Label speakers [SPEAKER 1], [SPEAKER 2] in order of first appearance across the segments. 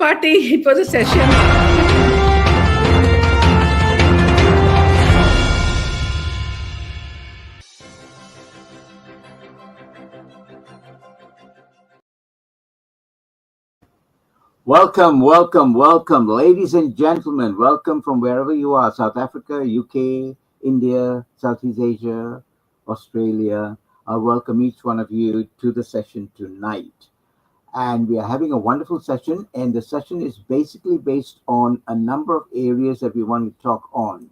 [SPEAKER 1] party. It was a session.
[SPEAKER 2] Welcome, welcome, welcome, ladies and gentlemen. Welcome from wherever you are, South Africa, UK, India, Southeast Asia, Australia. I welcome each one of you to the session tonight. And we are having a wonderful session, and the session is basically based on a number of areas that we want to talk on.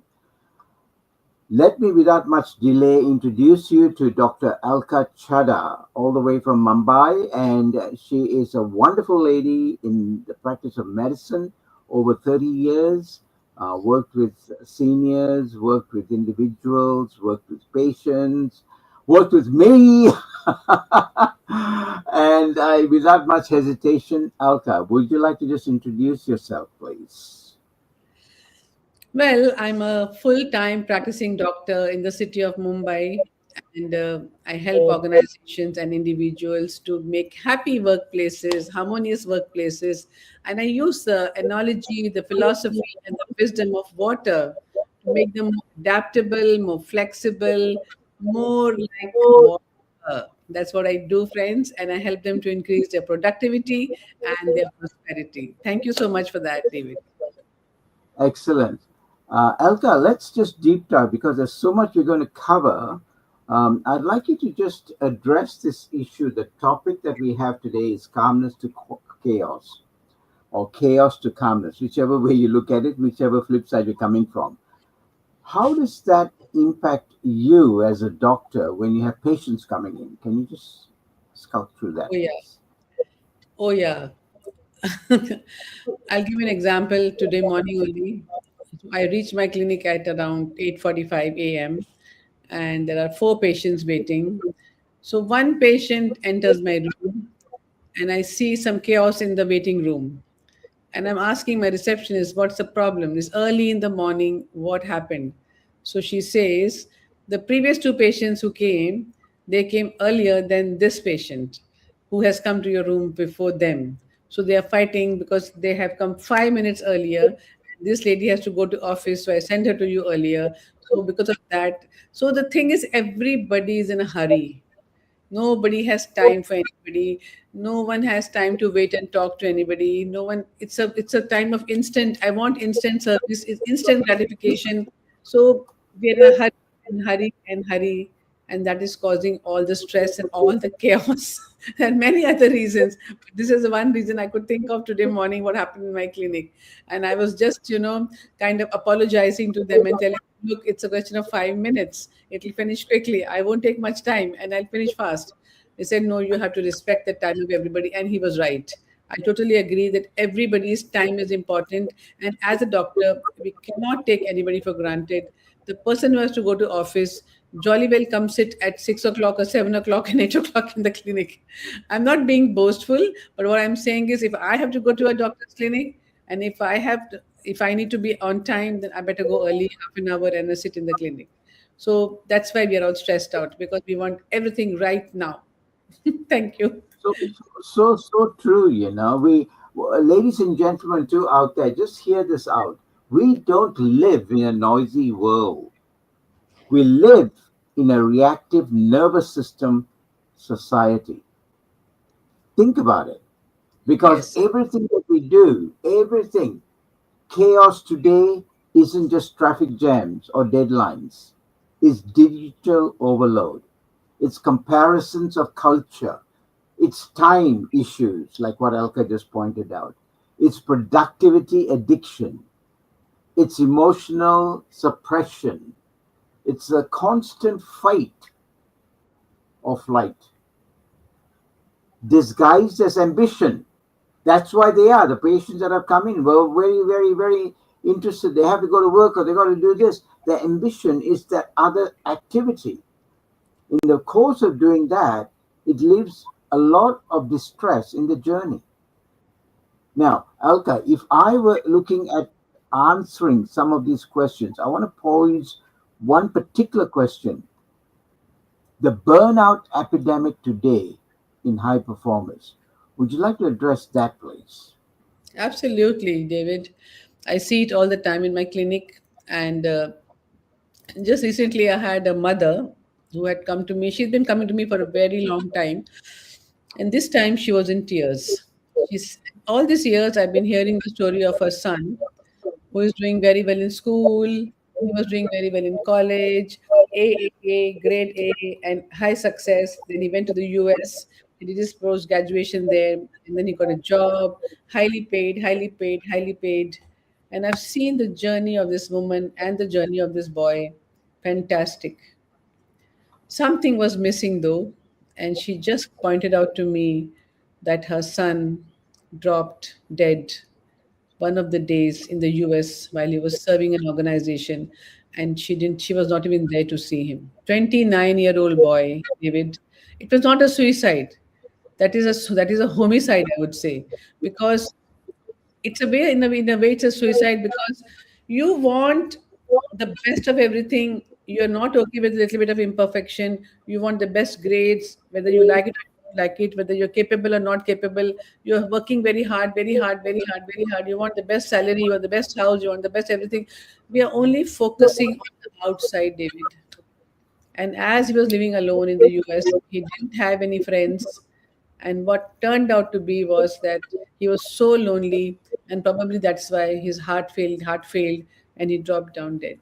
[SPEAKER 2] Let me, without much delay, introduce you to Dr. Alka Chadha, all the way from Mumbai. And she is a wonderful lady in the practice of medicine, over 30 years, worked with seniors, worked with individuals, worked with patients, worked with me. And without much hesitation, Alka, would you like to just introduce yourself, please?
[SPEAKER 1] Well, I'm a full-time practicing doctor in the city of Mumbai, and I help organizations and individuals to make happy workplaces, harmonious workplaces. And I use the analogy, the philosophy, and the wisdom of water to make them more adaptable, more flexible, more like water. That's what I do, friends, and I help them to increase their productivity and their prosperity. Thank you so much for that, David.
[SPEAKER 2] Excellent. Elka, let's just deep dive because there's so much we're going to cover. I'd like you to just address this issue. The topic that we have today is calmness to chaos, or chaos to calmness, whichever way you look at it, whichever flip side you're coming from. How does that impact you as a doctor when you have patients coming in? Can you just scout through
[SPEAKER 1] Oh,
[SPEAKER 2] that,
[SPEAKER 1] yeah.
[SPEAKER 2] please?
[SPEAKER 1] Oh, yeah. I'll give you an example. Today morning only, I reached my clinic at around 8:45 a.m. and there are four patients waiting. So one patient enters my room and I see some chaos in the waiting room. And I'm asking my receptionist, what's the problem? It's early in the morning. What happened? So she says, the previous two patients who came, they came earlier than this patient who has come to your room before them. So they are fighting because they have come 5 minutes earlier. This lady has to go to office, so I sent her to you earlier. So because of that, so the thing is, everybody is in a hurry. Nobody has time for anybody. No one has time to wait and talk to anybody. No one. It's a time of instant. I want instant service. It's instant gratification. So we're in a hurry and hurry and hurry, and that is causing all the stress and all the chaos and many other reasons. But this is the one reason I could think of today morning. What happened in my clinic, and I was just kind of apologizing to them and telling, look, it's a question of 5 minutes. It'll finish quickly. I won't take much time and I'll finish fast. They said, no, you have to respect the time of everybody. And he was right. I totally agree that everybody's time is important. And as a doctor, we cannot take anybody for granted. The person who has to go to office jolly well come sit at 6 o'clock or 7 o'clock and 8 o'clock in the clinic. I'm not being boastful, but what I'm saying is if I have to go to a doctor's clinic and if I need to be on time, then I better go early, half an hour, and sit in the clinic. So that's why we are all stressed out because we want everything right now. Thank you.
[SPEAKER 2] So true. Ladies and gentlemen, too out there, just hear this out. We don't live in a noisy world. We live in a reactive nervous system society. Think about it, because
[SPEAKER 1] Yes.
[SPEAKER 2] everything that we do, everything, chaos today isn't just traffic jams or deadlines. It's digital overload. It's comparisons of culture. It's time issues, like what Elka just pointed out. It's productivity addiction. It's emotional suppression. It's a constant fight of light, disguised as ambition. That's why they are. The patients that have come in were very, very, very interested. They have to go to work or they got to do this. Their ambition is that other activity. In the course of doing that, it leaves a lot of distress in the journey. Now, Alka, if I were looking at answering some of these questions, I want to pose one particular question. The burnout epidemic today in high performers. Would you like to address that, please?
[SPEAKER 1] Absolutely, David. I see it all the time in my clinic. And just recently, I had a mother who had come to me. She's been coming to me for a very long time. And this time, she was in tears. She's all these years, I've been hearing the story of her son who is doing very well in school. He was doing very well in college, grade A, and high success. Then he went to the US. He did his post graduation there, and then he got a job, highly paid, highly paid, highly paid. And I've seen the journey of this woman and the journey of this boy. Fantastic. Something was missing though, and she just pointed out to me that her son dropped dead one of the days in the US while he was serving an organization, and she was not even there to see him. 29-year-old boy, David. It was not a suicide. That is a homicide, I would say, because it's a way in a way it's a suicide because you want the best of everything. You're not okay with a little bit of imperfection. You want the best grades, whether you like it or don't like it, whether you're capable or not capable. You're working very hard, very hard, very hard, very hard. You want the best salary, you want the best house, you want the best everything. We are only focusing on the outside, David. And as he was living alone in the US, he didn't have any friends. And what turned out to be was that he was so lonely, and probably that's why his heart failed, and he dropped down dead.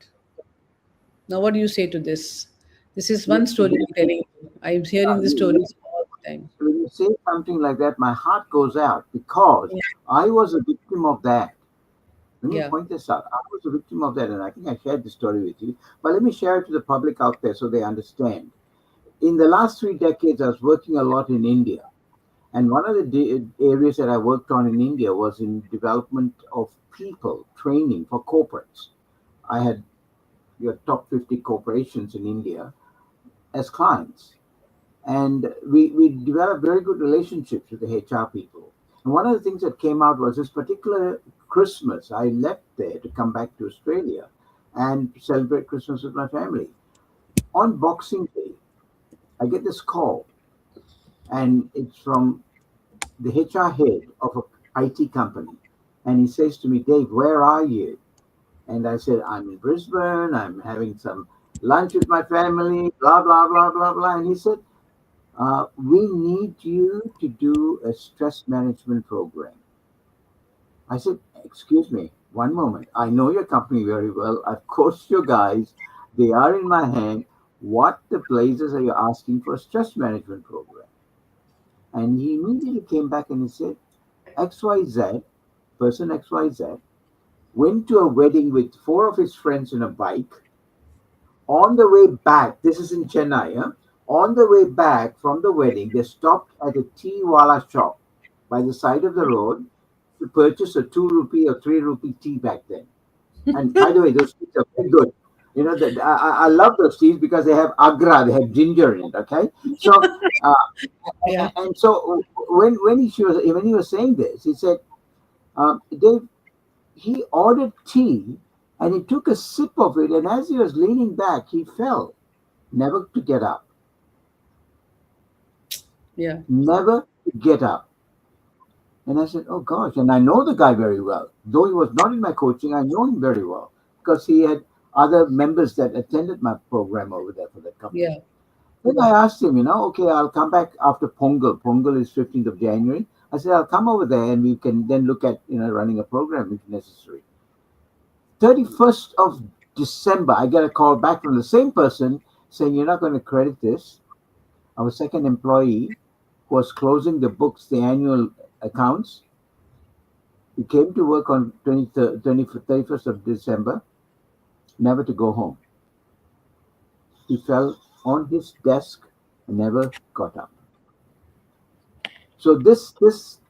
[SPEAKER 1] Now, what do you say to this? This is one story I'm telling you. I'm hearing the
[SPEAKER 2] You,
[SPEAKER 1] stories all the time.
[SPEAKER 2] when you say something like that, my heart goes out because
[SPEAKER 1] Yeah,
[SPEAKER 2] I was a victim of that. Let me
[SPEAKER 1] yeah,
[SPEAKER 2] point this out. I was a victim of that, and I think I shared the story with you. But let me share it to the public out there so they understand. In the last 3 decades, I was working a lot in India. And one of the areas that I worked on in India was in development of people, training for corporates. I had your top 50 corporations in India as clients. And we developed very good relationships with the HR people. And one of the things that came out was this particular Christmas, I left there to come back to Australia and celebrate Christmas with my family. On Boxing Day, I get this call, and it's from the HR head of an IT company. And he says to me, Dave, where are you? And I said, I'm in Brisbane. I'm having some lunch with my family, blah, blah, blah, blah, blah. And he said, we need you to do a stress management program. I said, excuse me, one moment. I know your company very well. I've coached your guys. They are in my hand. What the blazes are you asking for a stress management program? And he immediately came back and he said, XYZ, person XYZ, went to a wedding with four of his friends in a bike. On the way back, this is in Chennai, huh? On the way back from the wedding, they stopped at a tea wala shop by the side of the road to purchase a 2 rupee or 3 rupee tea back then. And by the way, those teas are very good. You know that I love those teas because they have agra, they have ginger in it. Okay, so uh,
[SPEAKER 1] yeah,
[SPEAKER 2] and so when he was saying this, he said, Dave, he ordered tea and he took a sip of it, and as he was leaning back, he fell, never to get up,
[SPEAKER 1] yeah,
[SPEAKER 2] never to get up. And I said, oh gosh, and I know the guy very well. Though he was not in my coaching, I know him very well because he had other members that attended my program over there for that company.
[SPEAKER 1] yeah,
[SPEAKER 2] Then I asked him, okay, I'll come back after Pongal. Pongal is 15th of January. I said, I'll come over there and we can then look at, running a program if necessary. 31st of December, I get a call back from the same person saying, you're not going to credit this. Our second employee who was closing the books, the annual accounts, he came to work on 31st of December, never to go home. He fell on his desk and never got up. So this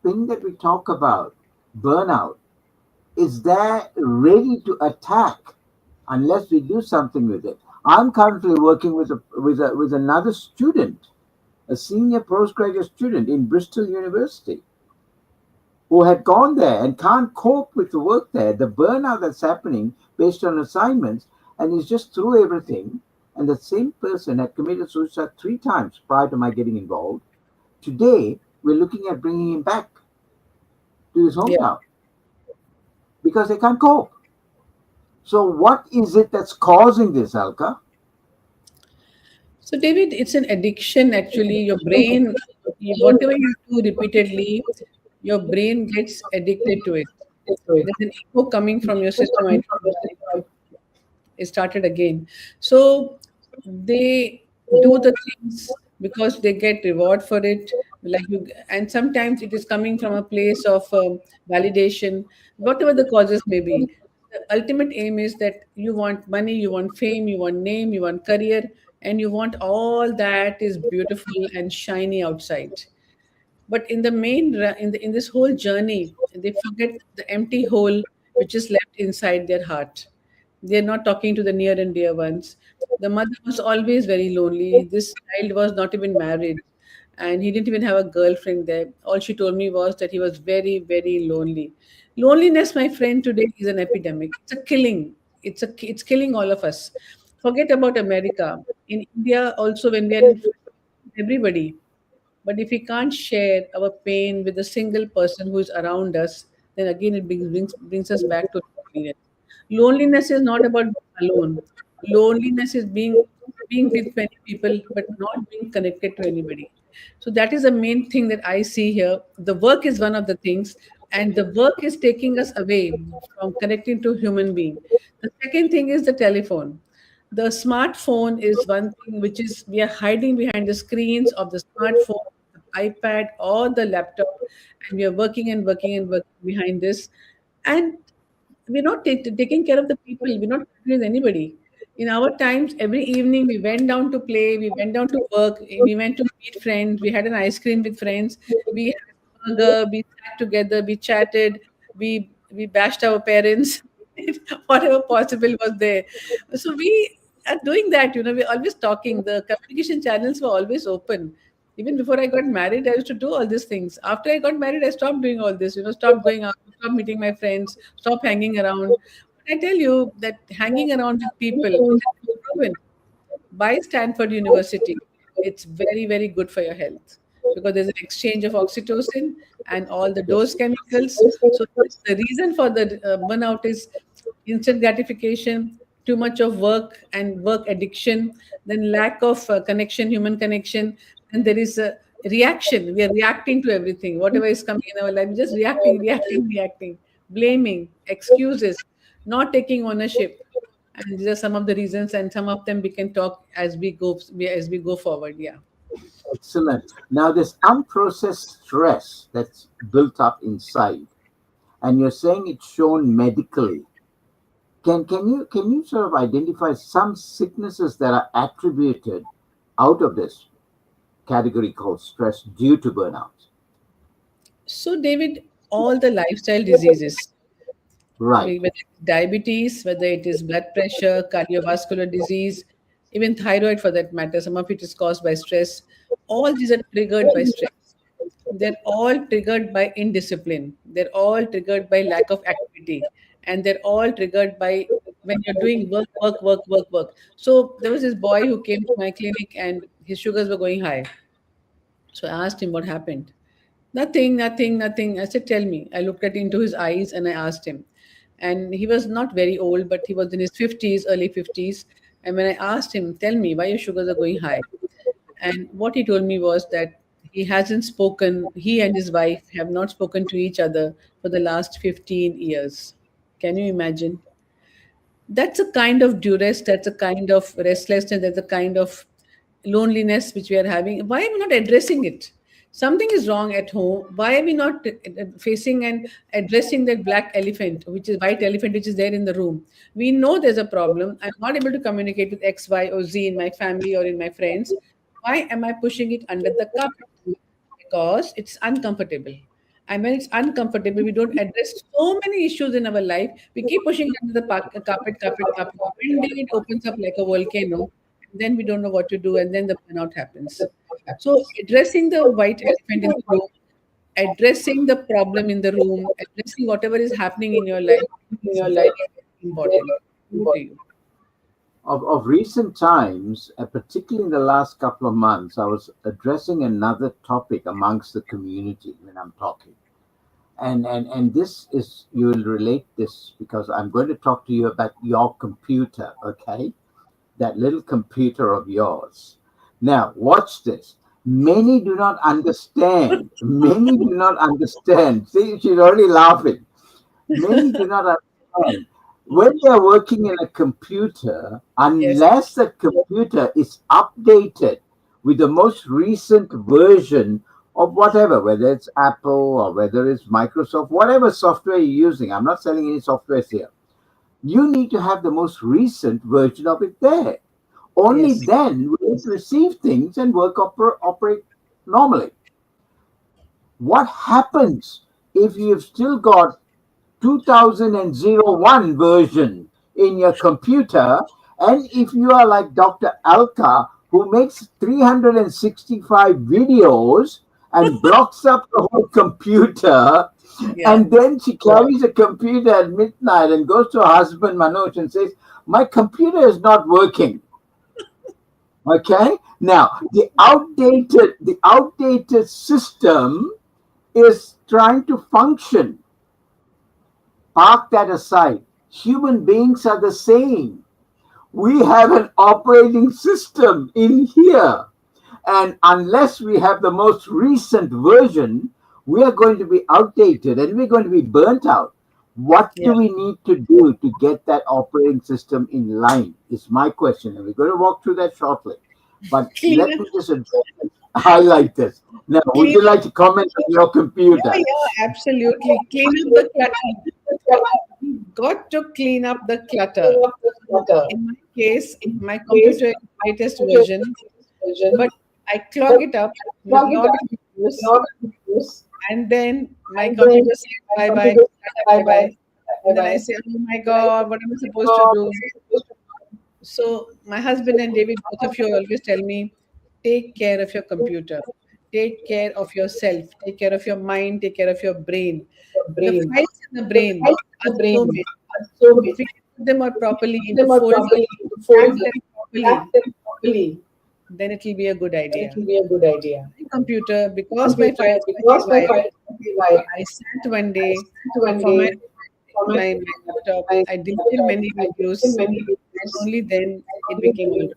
[SPEAKER 2] thing that we talk about, burnout, is there ready to attack unless we do something with it. I'm currently working with another student, a senior postgraduate student in Bristol University, who had gone there and can't cope with the work there, the burnout that's happening based on assignments, and he's just through everything. And the same person had committed suicide 3 times prior to my getting involved. Today, we're looking at bringing him back to his
[SPEAKER 1] yeah,
[SPEAKER 2] hometown. because they can't cope. So, what is it that's causing this, Alka?
[SPEAKER 1] So, David, it's an addiction actually. Your brain, whatever you do repeatedly, your brain gets addicted to it. There's an echo coming from your system. I don't know why it started again. So they do the things because they get reward for it. Like you, and sometimes it is coming from a place of validation, whatever the causes may be. The ultimate aim is that you want money, you want fame, you want name, you want career, and you want all that is beautiful and shiny outside. But in the in this whole journey, they forget the empty hole which is left inside their heart. They're not talking to the near and dear ones. The mother was always very lonely. This child was not even married, and he didn't even have a girlfriend there. All she told me was that he was very, very lonely. Loneliness, my friend, today is an epidemic. It's a killing. It's killing all of us. Forget about America. In India also, when we are in everybody, but if we can't share our pain with a single person who is around us, then again it brings us back to loneliness. Loneliness is not about being alone. Loneliness is being with many people but not being connected to anybody. So that is the main thing that I see here. The work is one of the things, and the work is taking us away from connecting to human being. The second thing is the telephone. The smartphone is one thing which is we are hiding behind the screens of the smartphone, the iPad, or the laptop, and we are working and working and working behind this. And we're not taking care of the people. We're not connecting with anybody. In our times, every evening we went down to play, we went down to work, we went to meet friends, we had an ice cream with friends, we had a burger, we sat together, we chatted, we bashed our parents, whatever possible was there. So we are doing that. We're always talking. The communication channels were always open. Even before I got married, I used to do all these things. After I got married, I stopped doing all this. Stopped going out, stopped meeting my friends, stopped hanging around. But I tell you that hanging around with people, it has been proven by Stanford University. It's very, very good for your health because there's an exchange of oxytocin and all the dose chemicals. So the reason for the burnout is instant gratification, too much of work and work addiction, then lack of connection, human connection, and there is a reaction. We are reacting to everything, whatever is coming in our life, just reacting, reacting, reacting, blaming, excuses, not taking ownership, and these are some of the reasons, and some of them we can talk as we go forward. Yeah.
[SPEAKER 2] Excellent. Now, this unprocessed stress that's built up inside, and you're saying it's shown medically. Can you sort of identify some sicknesses that are attributed out of this category called stress due to burnout?
[SPEAKER 1] So, David, all the lifestyle diseases,
[SPEAKER 2] Right.
[SPEAKER 1] whether it's diabetes, whether it is blood pressure, cardiovascular disease, even thyroid for that matter, some of it is caused by stress. All these are triggered by stress. They're all triggered by indiscipline. They're all triggered by lack of activity. And they're all triggered by when you're doing work, work, work, work, work. So there was this boy who came to my clinic and his sugars were going high. So I asked him what happened. Nothing, nothing, nothing. I said, tell me. I looked at into his eyes and I asked him. And he was not very old, but he was in his 50s, early 50s. And when I asked him, tell me why your sugars are going high, and what he told me was that he and his wife have not spoken to each other for the last 15 years. Can you imagine? That's a kind of duress, that's a kind of restlessness, that's a kind of loneliness which we are having. Why are we not addressing it? Something is wrong at home. Why are we not facing and addressing that black elephant, which is white elephant, which is there in the room? We know there's a problem. I'm not able to communicate with X, Y, or Z in my family or in my friends. Why am I pushing it under the carpet? Because it's uncomfortable. And when it's uncomfortable, we don't address so many issues in our life. We keep pushing it under the carpet, carpet, carpet. One day it opens up like a volcano, and then we don't know what to do, and then the burnout happens. So, addressing the white elephant in the room, addressing the problem in the room, addressing whatever is happening in your life is very, very important. Over to you.
[SPEAKER 2] Of recent times, particularly in the last couple of months, I was addressing another topic amongst the community when I'm talking. And this is, you will relate this because I'm going to talk to you about your computer, okay? That little computer of yours. Now, watch this. Many do not understand. Many do not understand. See, she's already laughing. Many do not understand. When they are working in a computer,
[SPEAKER 1] Yes.
[SPEAKER 2] unless the computer is updated with the most recent version of whatever, whether it's Apple or whether it's Microsoft, whatever software you're using, I'm not selling any softwares here. You need to have the most recent version of it there. Only
[SPEAKER 1] Yes.
[SPEAKER 2] then will it receive things and operate normally. What happens if you've still got 2001 version in your computer, and if you are like Dr. Alka, who makes 365 videos and blocks up the whole computer,
[SPEAKER 1] Yeah.
[SPEAKER 2] and then she carries a computer at midnight and goes to her husband Manoj and says, my computer is not working. Okay, now the outdated system is trying to function. Park that aside. Human beings are the same. We have an operating system in here. And unless we have the most recent version, we are going to be outdated and we're going to be burnt out. What
[SPEAKER 1] Yeah.
[SPEAKER 2] do we need to do to get that operating system in line? Is my question. And we're going to walk through that shortly. But
[SPEAKER 1] Clean
[SPEAKER 2] let
[SPEAKER 1] up,
[SPEAKER 2] me just highlight this. Now, would
[SPEAKER 1] clean
[SPEAKER 2] you
[SPEAKER 1] up.
[SPEAKER 2] like to comment on your
[SPEAKER 1] Yeah,
[SPEAKER 2] computer?
[SPEAKER 1] yeah, absolutely. Clean up the clutter. Got to clean up the clutter. In my case, my computer is the latest version, but I clog it up with lot of videos, and then my computer says bye bye, bye bye, and then I say, oh my God, what am I supposed to do? So my husband and David, both of you always tell me, take care of your computer, take care of yourself, take care of your mind, take care of your brain. The files in the brain are so many. If we can put them out properly into folders, stack them properly, then it will be a good idea. My computer, because my files were haywire, I sat one day and for my laptop, I deleted many videos, and only then it became all right.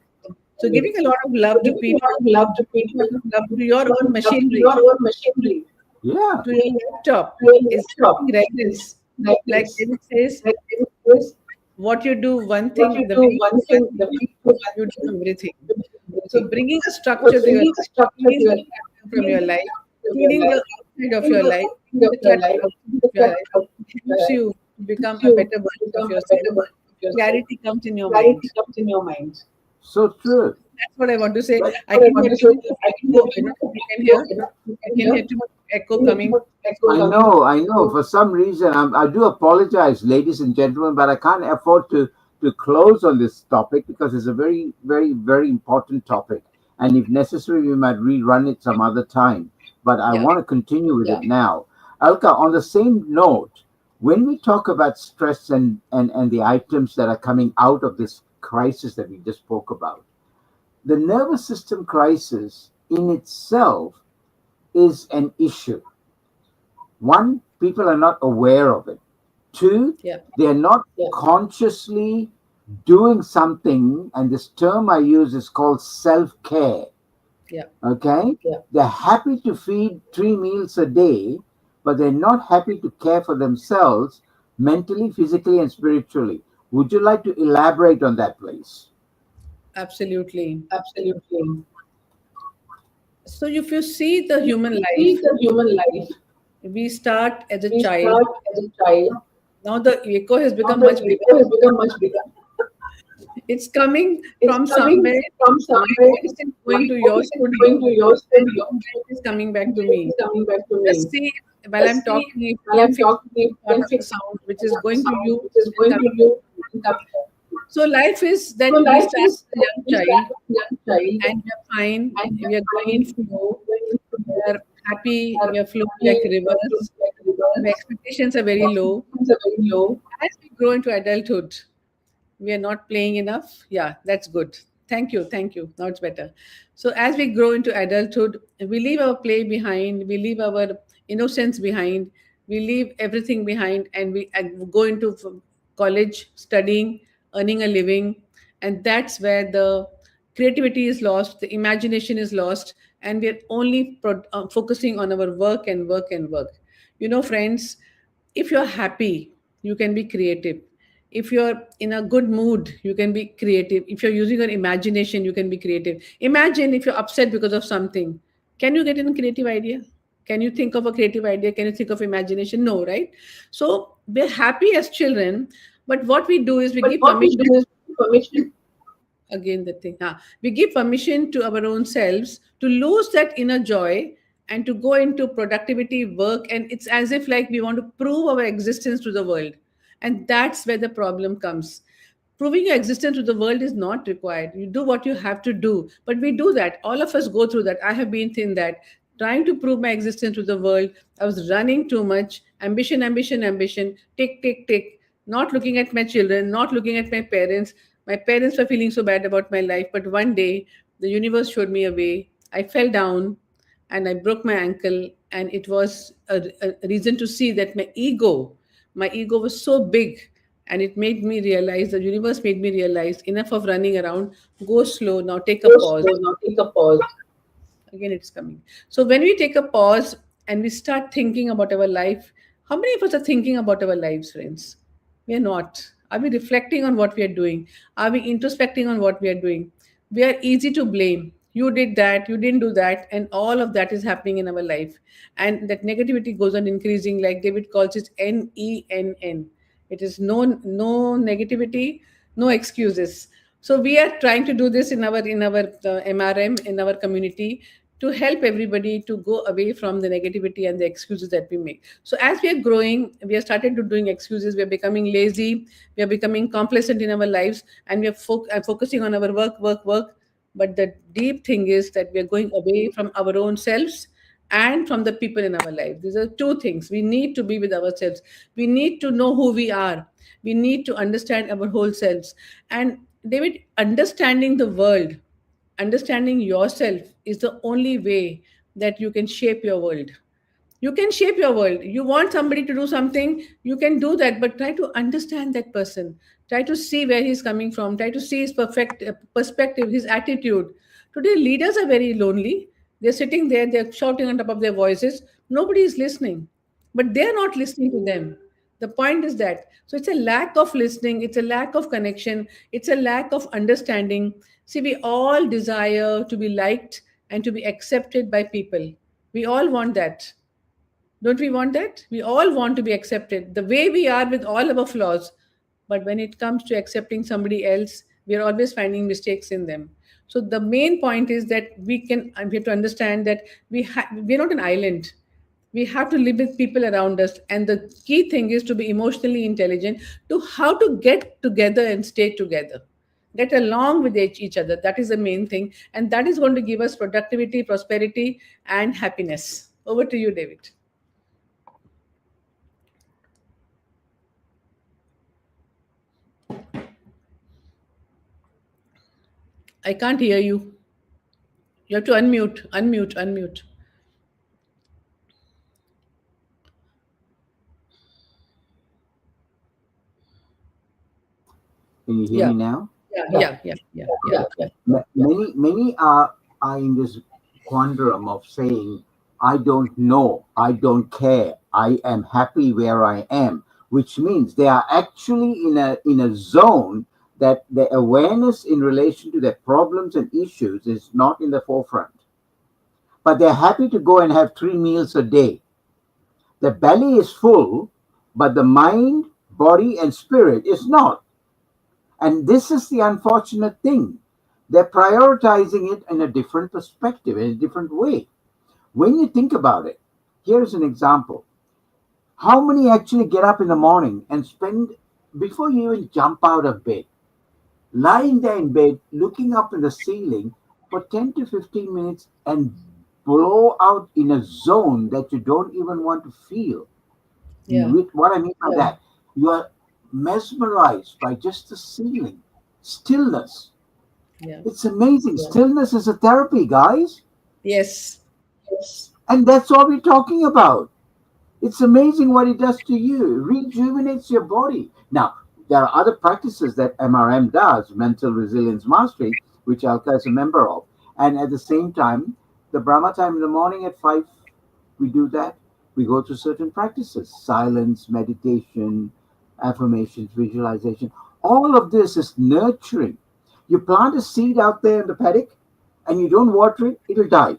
[SPEAKER 1] So giving a lot of love to people, giving a lot of love to your own machinery,
[SPEAKER 2] Yeah,
[SPEAKER 1] to your laptop is having reverence. Like David says, what you do one thing, the way you do one thing, you do everything. So bringing a structure to your life, cleaning the clutter from your life, cleaning the outside of your life, cleaning the clutter outside of your life helps you to become a better version of yourself. Clarity comes in your mind.
[SPEAKER 2] so true.
[SPEAKER 1] That's what I want to say. I can hear too much of echo. I don't know if you can hear. I can hear too much echo coming.
[SPEAKER 2] I know. For some reason, I do apologize, ladies and gentlemen, but I can't afford to close on this topic because it's a very, very, very important topic. And if necessary, we might rerun it some other time. But I
[SPEAKER 1] Yeah.
[SPEAKER 2] want to continue with it now. Alka, on the same note, when we talk about stress and the items that are coming out of this crisis that we just spoke about, the nervous system crisis in itself is an issue. One, people are not aware of it. Two,
[SPEAKER 1] Yeah.
[SPEAKER 2] they are not consciously doing something, and this term I use is called self care.
[SPEAKER 1] Yeah.
[SPEAKER 2] Okay? They're happy to feed 3 meals a day, but they're not happy to care for themselves mentally, physically, and spiritually. Would you like to elaborate on that, please?
[SPEAKER 1] Absolutely. So if you see the human life, we start as a child. Now the echo has become much bigger. It's coming from somewhere. My voice is going to your studio, and your voice is coming back to me. Just see while I'm talking, if 10-15 part of the sound which is going to you is coming back to me. So life is that we start as a young child and we are fine, we are going in flow, we are happy, we are flowing like rivers. Our expectations are very low. As we grow into adulthood, we are not playing enough. Yeah, that's good. Thank you, thank you. Now it's better. So as we grow into adulthood, we leave our play behind, we leave our innocence behind, We leave everything behind and we go into college, studying, earning a living, and that's where the creativity is lost, the imagination is lost, and we're only focusing on our work and work and work. Friends, if you're happy, you can be creative. If you're in a good mood, you can be creative. If you're using your imagination, you can be creative. Imagine if you're upset because of something. Can you get a creative idea? Can you think of a creative idea? Can you think of imagination? No, right? So we're happy as children, but what we do is we
[SPEAKER 2] But
[SPEAKER 1] give
[SPEAKER 2] what we do
[SPEAKER 1] permission.
[SPEAKER 2] is permission.
[SPEAKER 1] Again, the thing, we give permission to our own selves to lose that inner joy and to go into productivity work, and it's as if like we want to prove our existence to the world, and that's where the problem comes. Proving your existence to the world is not required. You do what you have to do, but we do that. All of us go through that. I have been in that, trying to prove my existence to the world. I was running too much. Ambition, ambition, ambition. Tick, tick, tick. Not looking at my children, not looking at my parents. My parents were feeling so bad about my life, but one day the universe showed me a way. I fell down and I broke my ankle, and it was a reason to see that my ego was so big, and it made me realize, the universe made me realize, enough of running around, go slow, now take a
[SPEAKER 2] Go
[SPEAKER 1] pause.
[SPEAKER 2] slow, now take a pause.
[SPEAKER 1] Again, it's coming. So when we take a pause and we start thinking about our life, how many of us are thinking about our lives, friends? We are not. Are we reflecting on what we are doing? Are we introspecting on what we are doing? We are easy to blame. You did that, you didn't do that, and all of that is happening in our life. And that negativity goes on increasing, like David calls it NENN. It is no negativity, no excuses. So we are trying to do this in our MRM, in our community, to help everybody to go away from the negativity and the excuses that we make. So as we are growing, we have started to doing excuses. We are becoming lazy. We are becoming complacent in our lives, and we are focusing on our work, work, work. But the deep thing is that we are going away from our own selves and from the people in our life. These are two things. We need to be with ourselves. We need to know who we are. We need to understand our whole selves. And David, understanding the world, understanding yourself is the only way that you can shape your world. You can shape your world. You want somebody to do something, you can do that, but try to understand that person. Try to see where he's coming from. Try to see his perfect perspective, his attitude. Today, leaders are very lonely. They're sitting there, they're shouting on top of their voices. Nobody is listening, but they're not listening to them. The point is that. So it's a lack of listening, it's a lack of connection, it's a lack of understanding. See, we all desire to be liked and to be accepted by people. We all want that. Don't we want that? We all want to be accepted the way we are with all our flaws. But when it comes to accepting somebody else, we are always finding mistakes in them. So the main point is that we have to understand that we're not an island. We have to live with people around us. And the key thing is to be emotionally intelligent, to how to get together and stay together. Get along with each other. That is the main thing. And that is going to give us productivity, prosperity, and happiness. Over to you, David. I can't hear you. You have to unmute, unmute, unmute.
[SPEAKER 2] Can you hear
[SPEAKER 1] Yeah,
[SPEAKER 2] me now?
[SPEAKER 1] yeah, yeah, yeah, yeah.
[SPEAKER 2] Many are in this quandrum of saying, I don't know, I don't care, I am happy where I am, which means they are actually in a zone that the awareness in relation to their problems and issues is not in the forefront. But they're happy to go and have 3 meals a day. The belly is full, but the mind, body, and spirit is not. And this is the unfortunate thing. They're prioritizing it in a different perspective, in a different way. When you think about it, here's an example. How many actually get up in the morning and spend, before you even jump out of bed, lying there in bed, looking up in the ceiling for 10 to 15 minutes and blow out in a zone that you don't even want to feel?
[SPEAKER 1] Yeah,
[SPEAKER 2] What I mean by that, you are mesmerized by just the ceiling, stillness.
[SPEAKER 1] yeah.
[SPEAKER 2] It's amazing. Stillness is a therapy, guys.
[SPEAKER 1] Yes,
[SPEAKER 2] And that's all we're talking about. It's amazing what it does to you. It rejuvenates your body. Now, there are other practices that MRM does, mental resilience mastery, which Alka is a member of. And at the same time, the Brahma time in the morning at 5, we do that. We go through certain practices, silence, meditation, affirmations, visualization. All of this is nurturing. You plant a seed out there in the paddock and you don't water it, it'll die.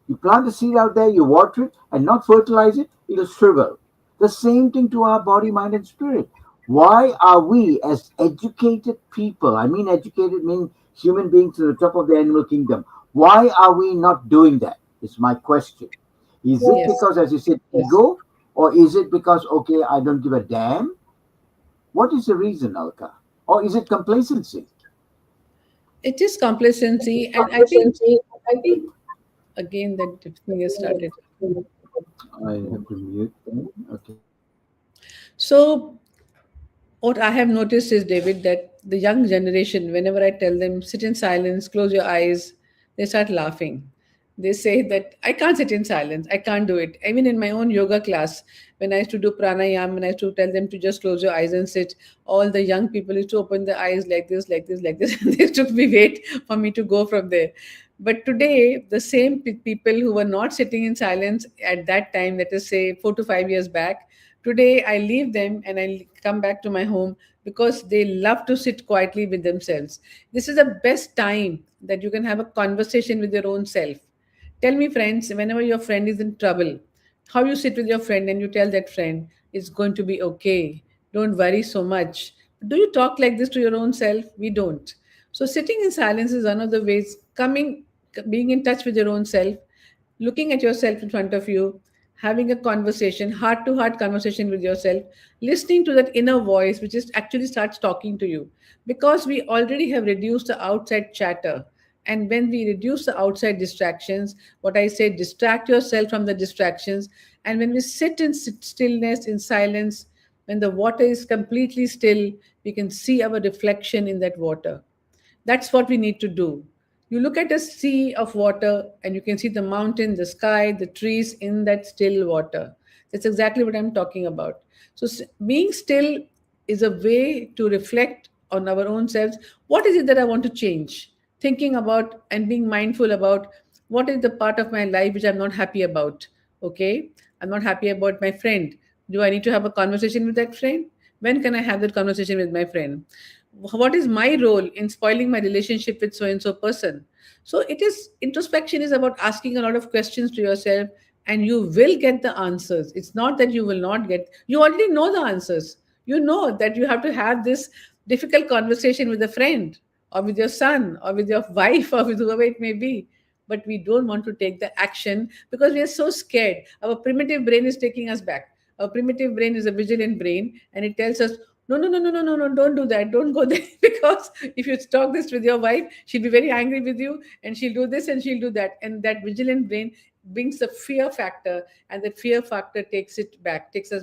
[SPEAKER 2] You plant a seed out there, you water it and not fertilize it, it'll shrivel. The same thing to our body, mind, and spirit. Why are we, as educated people, I mean educated meaning human beings to the top of the animal kingdom, why are we not doing that? Is my question. Is it
[SPEAKER 1] Yes.
[SPEAKER 2] because, as you said, ego, or is it because, okay, I don't give a damn? What is the reason, Alka? Or is it complacency?
[SPEAKER 1] It is complacency, and I think again that thing has started.
[SPEAKER 2] I have to mute them. Okay.
[SPEAKER 1] So what I have noticed is, David, that the young generation, whenever I tell them sit in silence, close your eyes, they start laughing. They say that I can't sit in silence, I can't do it. Even in my own yoga class, when I used to do pranayam and I used to tell them to just close your eyes and sit, all the young people used to open their eyes like this, like this, like this, and they took me wait for me to go from there. But today, the same people who were not sitting in silence at that time, let us say 4 to 5 years back, today, I leave them and I come back to my home because they love to sit quietly with themselves. This is the best time that you can have a conversation with your own self. Tell me, friends, whenever your friend is in trouble, how you sit with your friend and you tell that friend, it's going to be okay. Don't worry so much. Do you talk like this to your own self? We don't. So, sitting in silence is one of the ways being in touch with your own self, looking at yourself in front of you, having a conversation, heart to heart conversation with yourself, listening to that inner voice which is actually starts talking to you. Because we already have reduced the outside chatter. And when we reduce the outside distractions, what I say, distract yourself from the distractions. And when we sit in stillness, in silence, when the water is completely still, we can see our reflection in that water. That's what we need to do. You look at a sea of water and you can see the mountain, the sky, the trees in that still water. That's exactly what I'm talking about. So, being still is a way to reflect on our own selves. What is it that I want to change? Thinking about and being mindful about what is the part of my life which I'm not happy about. Okay, I'm not happy about my friend. Do I need to have a conversation with that friend? When can I have that conversation with my friend? What is my role in spoiling my relationship with so and so person? So it is, introspection is about asking a lot of questions to yourself, and you will get the answers. It's not that you will not get, you already know the answers. You know that you have to have this difficult conversation with a friend, or with your son, or with your wife, or with whoever it may be. But we don't want to take the action because we are so scared. Our primitive brain is taking us back. Our primitive brain is a vigilant brain, and it tells us, no, no, no, no, no, no, no, don't do that, don't go there. Because if you talk this with your wife, she'll be very angry with you, and she'll do this and she'll do that. And that vigilant brain brings the fear factor, and the fear factor takes us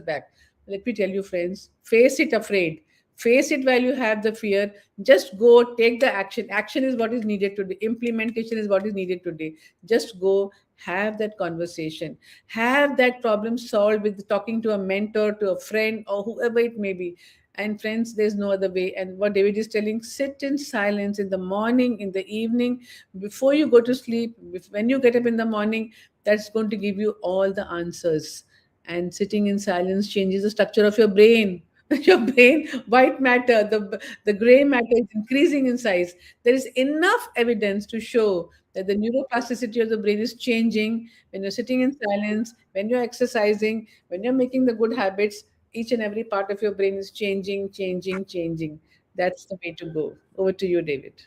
[SPEAKER 1] back. Let me tell you, friends, face it afraid. Face it while you have the fear. Just go, take the action. Action is what is needed today. Implementation is what is needed today. Just go, have that conversation. Have that problem solved with talking to a mentor, to a friend, or whoever it may be. And friends, there's no other way. And what David is telling, sit in silence in the morning, in the evening, before you go to sleep, when you get up in the morning, that's going to give you all the answers. And sitting in silence changes the structure of your brain. Your brain, white matter, the gray matter is increasing in size. There is enough evidence to show that the neuroplasticity of the brain is changing when you're sitting in silence, when you're exercising, when you're making the good habits. Each and every part of your brain is changing, changing, changing. That's the way to go. Over to you, David.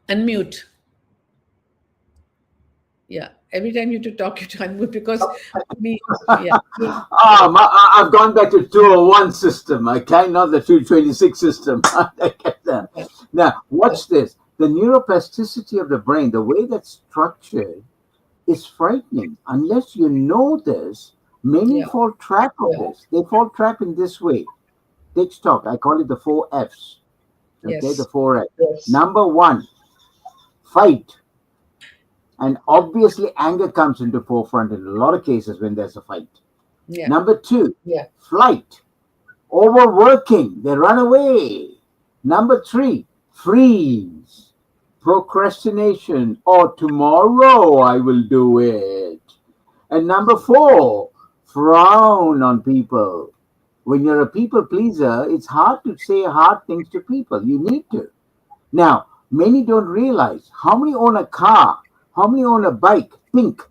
[SPEAKER 1] Unmute. Yeah. Every time you to talk, you to unmute because we, yeah,
[SPEAKER 2] I've gone back to 201 system. Okay, not the 226 system. I get that.
[SPEAKER 1] yeah,
[SPEAKER 2] Now, watch this. The neuroplasticity of the brain, the way that's structured, is frightening. Unless you know this, many
[SPEAKER 1] yeah.
[SPEAKER 2] fall trap of this. They fall trap in this way. Take stock. I call it the four F's. Okay, the
[SPEAKER 1] Yes.
[SPEAKER 2] four F's. Number one, fight. And obviously, anger comes into forefront in a lot of cases when there's a fight.
[SPEAKER 1] Yeah.
[SPEAKER 2] Number two, flight, overworking, they run away. Number three, freeze, procrastination, or tomorrow I will do it. And number four, frown on people. When you're a people pleaser, it's hard to say hard things to people. You need to. Now, many don't realize how many own a car, how many own a bike. Think,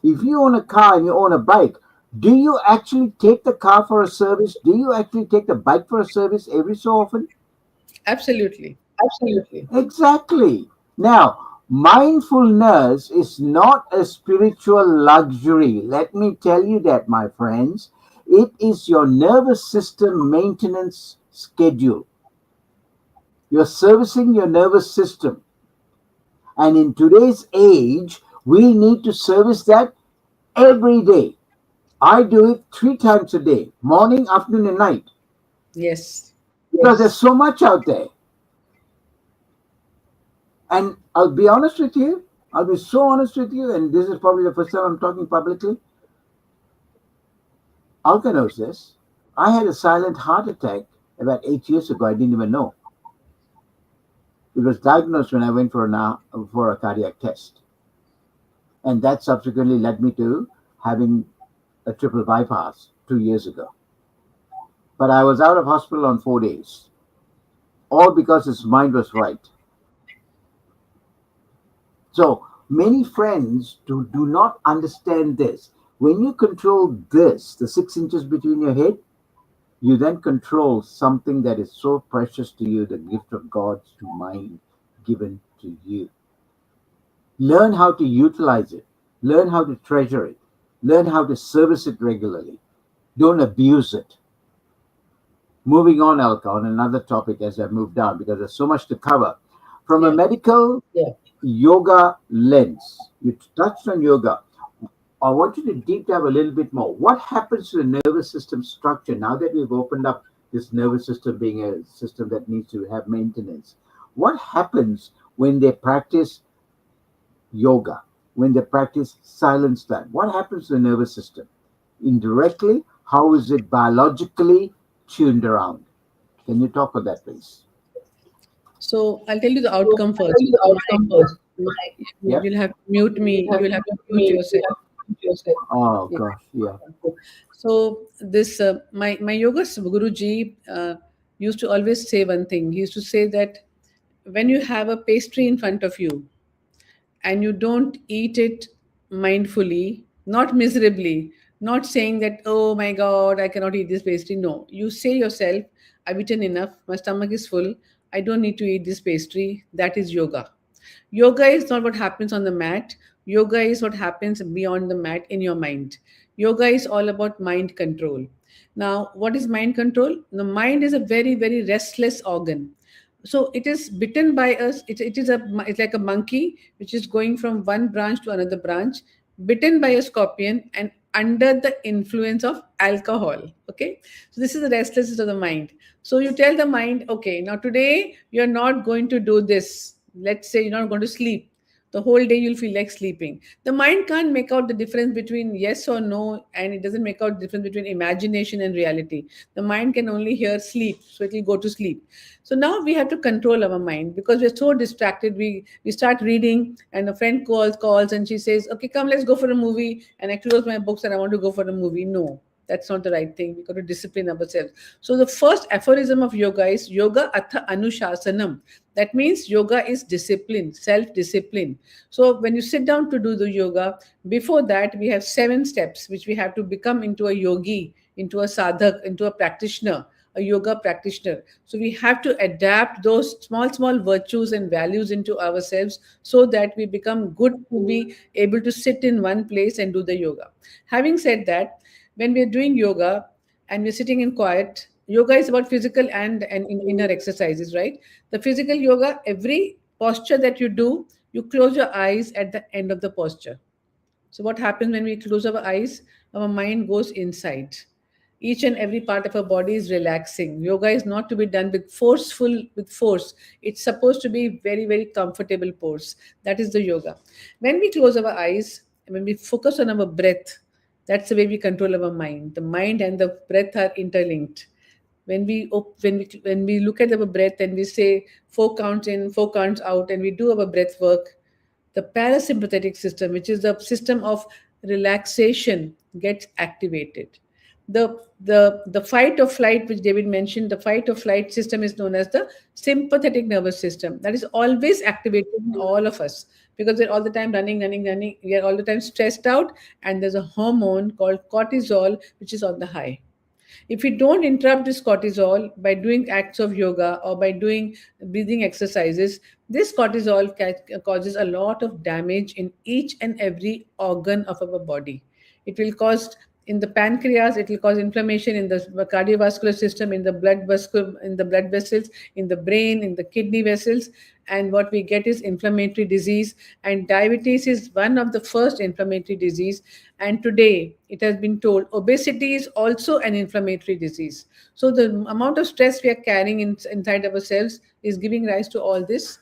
[SPEAKER 2] if you own a car and you own a bike, do you actually take the car for a service? Do you actually take the bike for a service every so often?
[SPEAKER 1] Absolutely.
[SPEAKER 2] Exactly. Now, mindfulness is not a spiritual luxury. Let me tell you that, my friends. It is your nervous system maintenance schedule. You're servicing your nervous system. And in today's age, we need to service that every day. I do it 3 times a day, morning, afternoon, and night,
[SPEAKER 1] Yes.
[SPEAKER 2] because there's so much out there. And I'll be honest with you, I'll be so honest with you, and this is probably the first time I'm talking publicly. Alka knows this. I had a silent heart attack about 8 years ago. I didn't even know. It was diagnosed when I went for a cardiac test. And that subsequently led me to having a triple bypass 2 years ago. But I was out of hospital on 4 days, all because his mind was right. So many friends do not understand this. When you control this, the 6 inches between your head, you then control something that is so precious to you, the gift of God's mind given to you. Learn how to utilize it, learn how to treasure it, learn how to service it regularly. Don't abuse it. Moving on, Alka, on another topic as I move down, because there's so much to cover. From a
[SPEAKER 1] Yeah.
[SPEAKER 2] medical yoga lens, you touched on yoga. I want you to deep dive a little bit more. What happens to the nervous system structure now that we've opened up this nervous system being a system that needs to have maintenance? What happens when they practice yoga, when they practice silent time? What happens to the nervous system? Indirectly, how is it biologically tuned around? Can you talk about that, please?
[SPEAKER 1] So I'll tell you the outcome first.
[SPEAKER 2] Yeah.
[SPEAKER 1] You'll have to mute me. You'll have to mute yourself.
[SPEAKER 2] Oh
[SPEAKER 1] Yeah.
[SPEAKER 2] gosh, yeah.
[SPEAKER 1] So this my yoga Guruji used to always say one thing. He used to say that when you have a pastry in front of you and you don't eat it mindfully, not miserably, not saying that, oh my God, I cannot eat this pastry. No, you say yourself, I've eaten enough, my stomach is full, I don't need to eat this pastry. That is yoga. Yoga is not what happens on the mat. Yoga is what happens beyond the mat in your mind. Yoga is all about mind control. Now, what is mind control? The mind is a very, very restless organ. So it is bitten by us. It's like a monkey which is going from one branch to another branch, bitten by a scorpion and under the influence of alcohol. Okay, so this is the restlessness of the mind. So you tell the mind, okay, now today you're not going to do this. Let's say you're not going to sleep. The whole day you'll feel like sleeping. The mind can't make out the difference between yes or no, and it doesn't make out the difference between imagination and reality. The mind can only hear sleep, so it will go to sleep. So now we have to control our mind because we're so distracted. We start reading, and a friend calls, and she says, "Okay, come, let's go for a movie." And I close my books and I want to go for a movie. No, that's not the right thing. We got to discipline ourselves. So the first aphorism of yoga is yoga atha anushasanam. That means yoga is discipline, self-discipline. So when you sit down to do the yoga, before that we have 7 steps which we have to become into a yogi, into a sadhak, into a practitioner, a yoga practitioner. So we have to adapt those small, small virtues and values into ourselves so that we become good to be able to sit in one place and do the yoga. Having said that, when we're doing yoga and we're sitting in quiet, yoga is about physical and inner exercises, right? The physical yoga, every posture that you do, you close your eyes at the end of the posture. So what happens when we close our eyes? Our mind goes inside. Each and every part of our body is relaxing. Yoga is not to be done with force. It's supposed to be very, very comfortable pose. That is the yoga. When we close our eyes, when we focus on our breath, that's the way we control our mind. The mind and the breath are interlinked. When we look at our breath and we say 4 counts in, 4 counts out, and we do our breath work, the parasympathetic system, which is the system of relaxation, gets activated. The fight or flight, which David mentioned, the fight or flight system is known as the sympathetic nervous system. That is always activated in all of us, because we're all the time running, running, running. We are all the time stressed out, and there's a hormone called cortisol which is on the high. If we don't interrupt this cortisol by doing acts of yoga or by doing breathing exercises, this cortisol causes a lot of damage in each and every organ of our body. It will cause, in the pancreas, it will cause inflammation in the cardiovascular system, in the blood vessels, in the brain, in the kidney vessels, and what we get is inflammatory disease. And diabetes is one of the first inflammatory disease, and today it has been told obesity is also an inflammatory disease. So the amount of stress we are carrying inside ourselves is giving rise to all these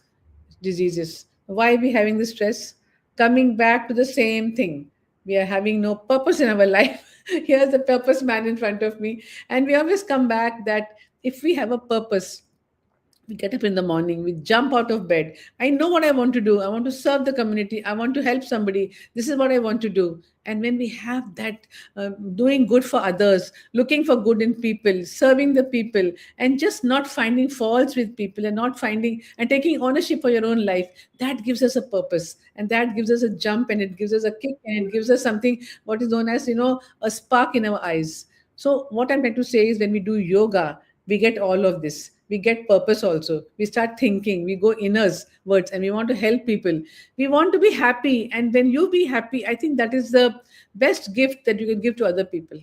[SPEAKER 1] diseases. Why are we having this stress? Coming back to the same thing. We are having no purpose in our life. Here's the purpose man in front of me. And we always come back that if we have a purpose, we get up in the morning, we jump out of bed. I know what I want to do. I want to serve the community. I want to help somebody. This is what I want to do. And when we have that, doing good for others, looking for good in people, serving the people, and just not finding faults with people, and not finding and taking ownership for your own life, that gives us a purpose, and that gives us a jump, and it gives us a kick, and it gives us something, what is known as, a spark in our eyes. So what I'm trying to say is, when we do yoga, we get all of this. We get purpose also. We start thinking, we go inners words, and we want to help people. We want to be happy. And when you be happy, I think that is the best gift that you can give to other people.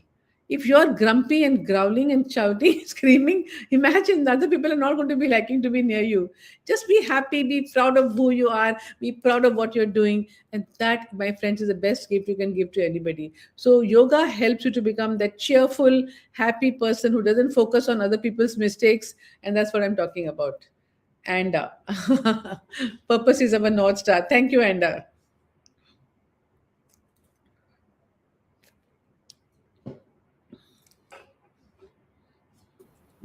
[SPEAKER 1] If you're grumpy and growling and shouting, screaming, imagine the other people are not going to be liking to be near you. Just be happy, be proud of who you are, be proud of what you're doing. And that, my friends, is the best gift you can give to anybody. So, yoga helps you to become that cheerful, happy person who doesn't focus on other people's mistakes. And that's what I'm talking about. And purpose is our North Star. Thank you, Anda.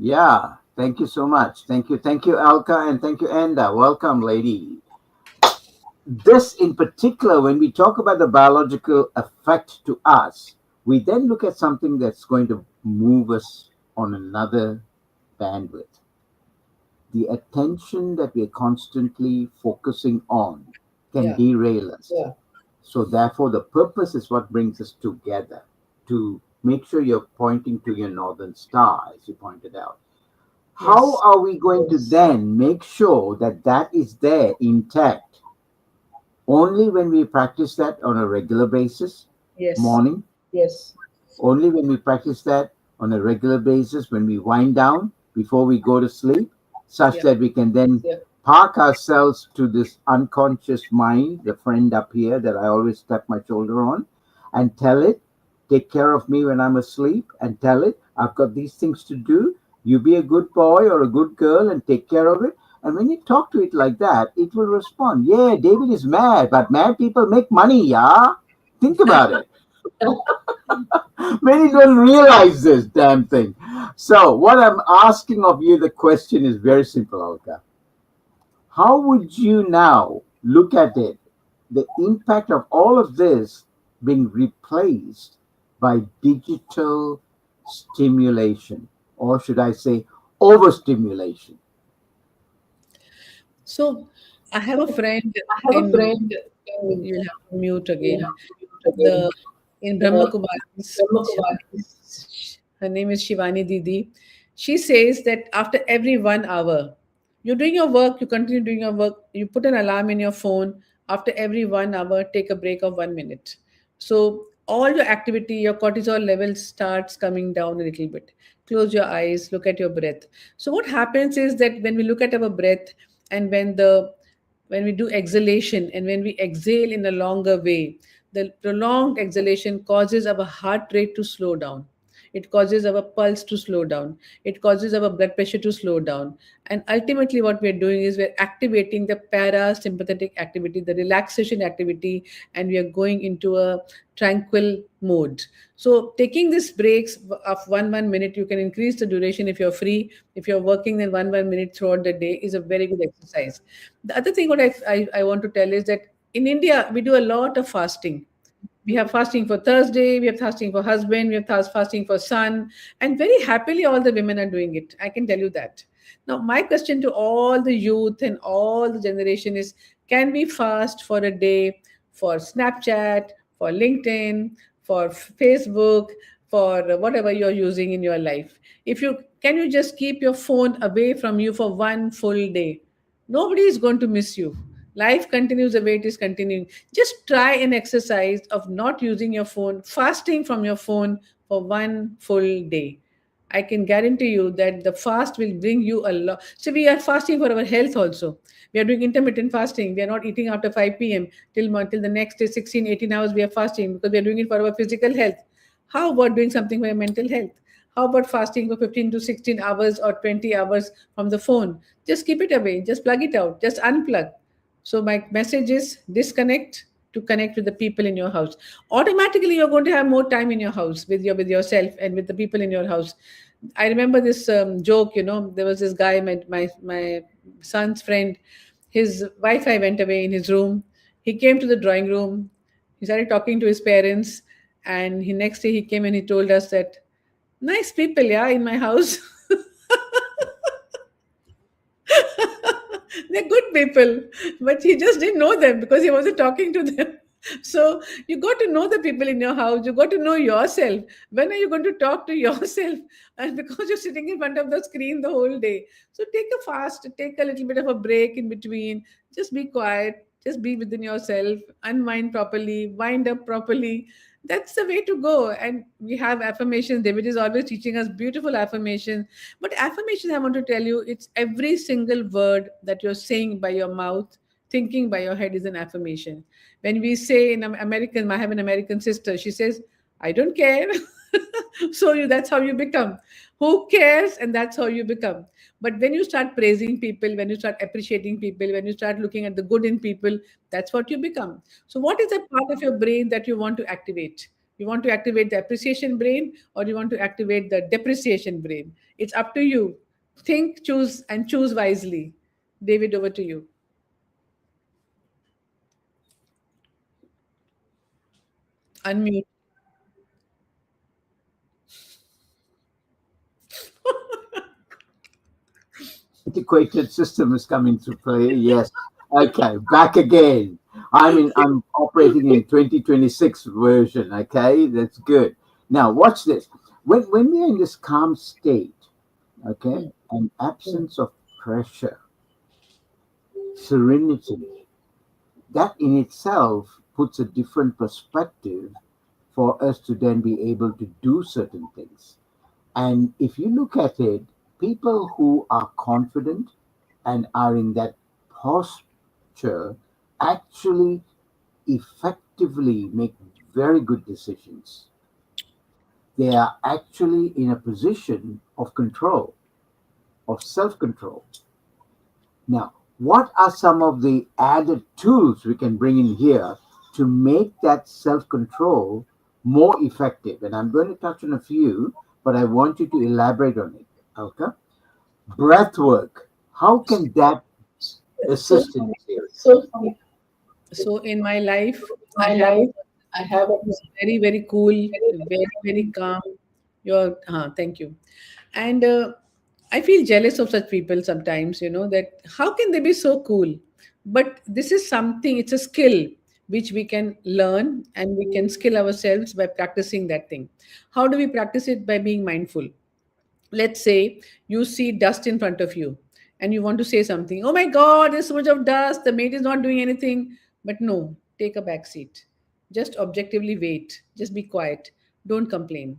[SPEAKER 2] Yeah, thank you so much. Thank you, Alka, and thank you, Enda. Welcome, lady. This, in particular, when we talk about the biological effect to us, we then look at something that's going to move us on another bandwidth. The attention that we're constantly focusing on can
[SPEAKER 1] Yeah.
[SPEAKER 2] derail us. Yeah. So, therefore, the purpose is what brings us together to make sure you're pointing to your northern star, as you pointed out. How
[SPEAKER 1] Yes.
[SPEAKER 2] are we going to then make sure that that is there intact? Only when we practice that on a regular basis,
[SPEAKER 1] Yes.
[SPEAKER 2] morning. Yes. Only when we practice that on a regular basis, when we wind down before we go to sleep, such
[SPEAKER 1] Yeah.
[SPEAKER 2] that we can then, yeah, park ourselves to this unconscious mind, the friend up here that I always tap my shoulder on, and tell it, take care of me when I'm asleep, and tell it, I've got these things to do. You be a good boy or a good girl and take care of it. And when you talk to it like that, it will respond. Yeah, David is mad, but mad people make money, yeah? Think about it. Many don't realize this damn thing. So, what I'm asking of you, the question is very simple, Alka. How would you now look at it? The impact of all of this being replaced by digital stimulation, or should I say, overstimulation?
[SPEAKER 1] So I have a friend
[SPEAKER 2] I have a
[SPEAKER 1] in,
[SPEAKER 2] friend in,
[SPEAKER 1] you'll have to mute
[SPEAKER 2] you
[SPEAKER 1] again.
[SPEAKER 2] know, again,
[SPEAKER 1] The in Brahma
[SPEAKER 2] the
[SPEAKER 1] Kumaris,
[SPEAKER 2] Brahmakumaris.
[SPEAKER 1] her name is Shivani Didi. She says that after every 1 hour, you're doing your work, you continue doing your work, you put an alarm in your phone. After every 1 hour, take a break of 1 minute. So all your activity, your cortisol level starts coming down a little bit. Close your eyes, look at your breath. So what happens is that when we look at our breath, and when we do exhalation, and when we exhale in a longer way, the prolonged exhalation causes our heart rate to slow down. It causes our pulse to slow down. It causes our blood pressure to slow down. And ultimately, what we're doing is we're activating the parasympathetic activity, the relaxation activity, and we are going into a tranquil mode. So, taking these breaks of one minute, you can increase the duration if you're free. If you're working, then one minute throughout the day is a very good exercise. The other thing what I want to tell is that in India, we do a lot of fasting. We have fasting for Thursday, we have fasting for husband, we have fasting for son, and very happily all the women are doing it. I can tell you that. Now, my question to all the youth and all the generation is, can we fast for a day for Snapchat, for LinkedIn, for Facebook, for whatever you're using in your life? If you can, you just keep your phone away from you for one full day. Nobody is going to miss you. Life continues the way it is continuing. Just try an exercise of not using your phone, fasting from your phone for one full day. I can guarantee you that the fast will bring you a lot. So we are fasting for our health also. We are doing intermittent fasting. We are not eating after 5 p.m. Till the next day, 16, 18 hours we are fasting because we are doing it for our physical health. How about doing something for your mental health? How about fasting for 15 to 16 hours or 20 hours from the phone? Just keep it away. Just plug it out. Just unplug. So my message is disconnect to connect with the people in your house. Automatically, you're going to have more time in your house with yourself and with the people in your house. I remember this joke. There was this guy, my son's friend. His Wi-Fi went away in his room. He came to the drawing room. He started talking to his parents, and next day he came and he told us that nice people, yeah, in my house. They're good people, but he just didn't know them because he wasn't talking to them. So you got to know the people in your house. You got to know yourself. When are you going to talk to yourself? And because you're sitting in front of the screen the whole day. So take a fast, take a little bit of a break in between. Just be quiet. Just be within yourself. Unwind properly. Wind up properly. That's the way to go. And we have affirmations. David is always teaching us beautiful affirmations. But affirmations, I want to tell you, it's every single word that you're saying by your mouth, thinking by your head is an affirmation. When we say in American, I have an American sister, she says, I don't care. So that's how you become. Who cares? And that's how you become. But when you start praising people, when you start appreciating people, when you start looking at the good in people, that's what you become. So, what is the part of your brain that you want to activate? You want to activate the appreciation brain or you want to activate the depreciation brain? It's up to you. Think, choose, and choose wisely. David, over to you. Unmute.
[SPEAKER 2] Antiquated system is coming to play. Yes. Okay, back again. I'm operating in 2026 version. Okay, that's good. Now watch this. When we're in this calm state, okay,
[SPEAKER 1] Hmm.
[SPEAKER 2] an absence of pressure, serenity, that in itself puts a different perspective for us to then be able to do certain things. And if you look at it, people who are confident and are in that posture actually effectively make very good decisions. They are actually in a position of control, of self control. Now, what are some of the added tools we can bring in here to make that self control more effective? And I'm going to touch on a few, but I want you to elaborate on it. Okay? Breath work. How can that
[SPEAKER 1] So,
[SPEAKER 2] assist in this area?
[SPEAKER 1] so in my life, I have a who's very, very cool, very, very calm. Thank you. And I feel jealous of such people sometimes, that how can they be so cool? But this is something, it's a skill which we can learn and we can skill ourselves by practicing that thing. How do we practice it? By being mindful. Let's say you see dust in front of you and you want to say something. Oh my God, there's so much of dust. The maid is not doing anything. But no, take a back seat. Just objectively wait. Just be quiet. Don't complain.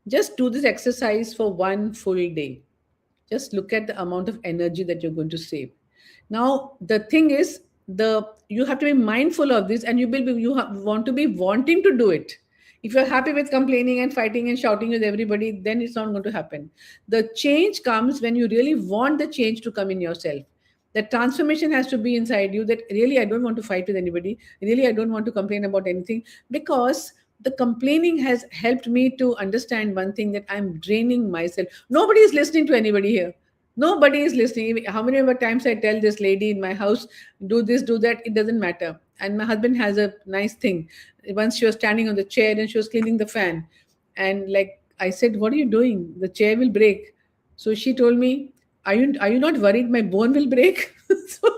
[SPEAKER 1] Just do this exercise for one full day. Just look at the amount of energy that you're going to save. Now, the thing is, you have to be mindful of this, and want to be wanting to do it. If you're happy with complaining and fighting and shouting with everybody, then it's not going to happen. The change comes when you really want the change to come in yourself. The transformation has to be inside you, that really I don't want to fight with anybody. Really, I don't want to complain about anything, because the complaining has helped me to understand one thing, that I'm draining myself. Nobody is listening to anybody here. Nobody is listening. How many ever times I tell this lady in my house, do this, do that, it doesn't matter. And my husband has a nice thing. Once she was standing on the chair and she was cleaning the fan. And like I said, what are you doing? The chair will break. So she told me, are you not worried my bone will break? so,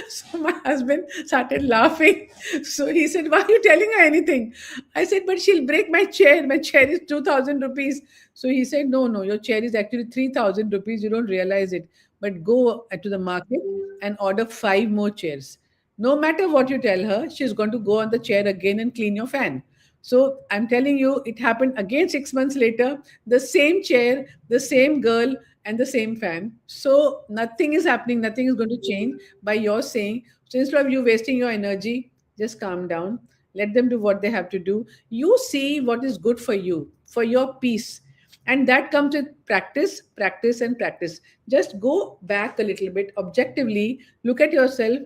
[SPEAKER 1] so my husband started laughing. So he said, why are you telling her anything? I said, but she'll break my chair. My chair is 2,000 rupees. So he said, no, no, your chair is actually 3,000 rupees. You don't realize it. But go to the market and order five more chairs. No matter what you tell her, she's going to go on the chair again and clean your fan. So I'm telling you, it happened again 6 months later. The same chair, the same girl, and the same fan. So nothing is happening, nothing is going to change by your saying. So instead of you wasting your energy, just calm down. Let them do what they have to do. You see what is good for you, for your peace. And that comes with practice, practice, and practice. Just go back a little bit objectively, look at yourself.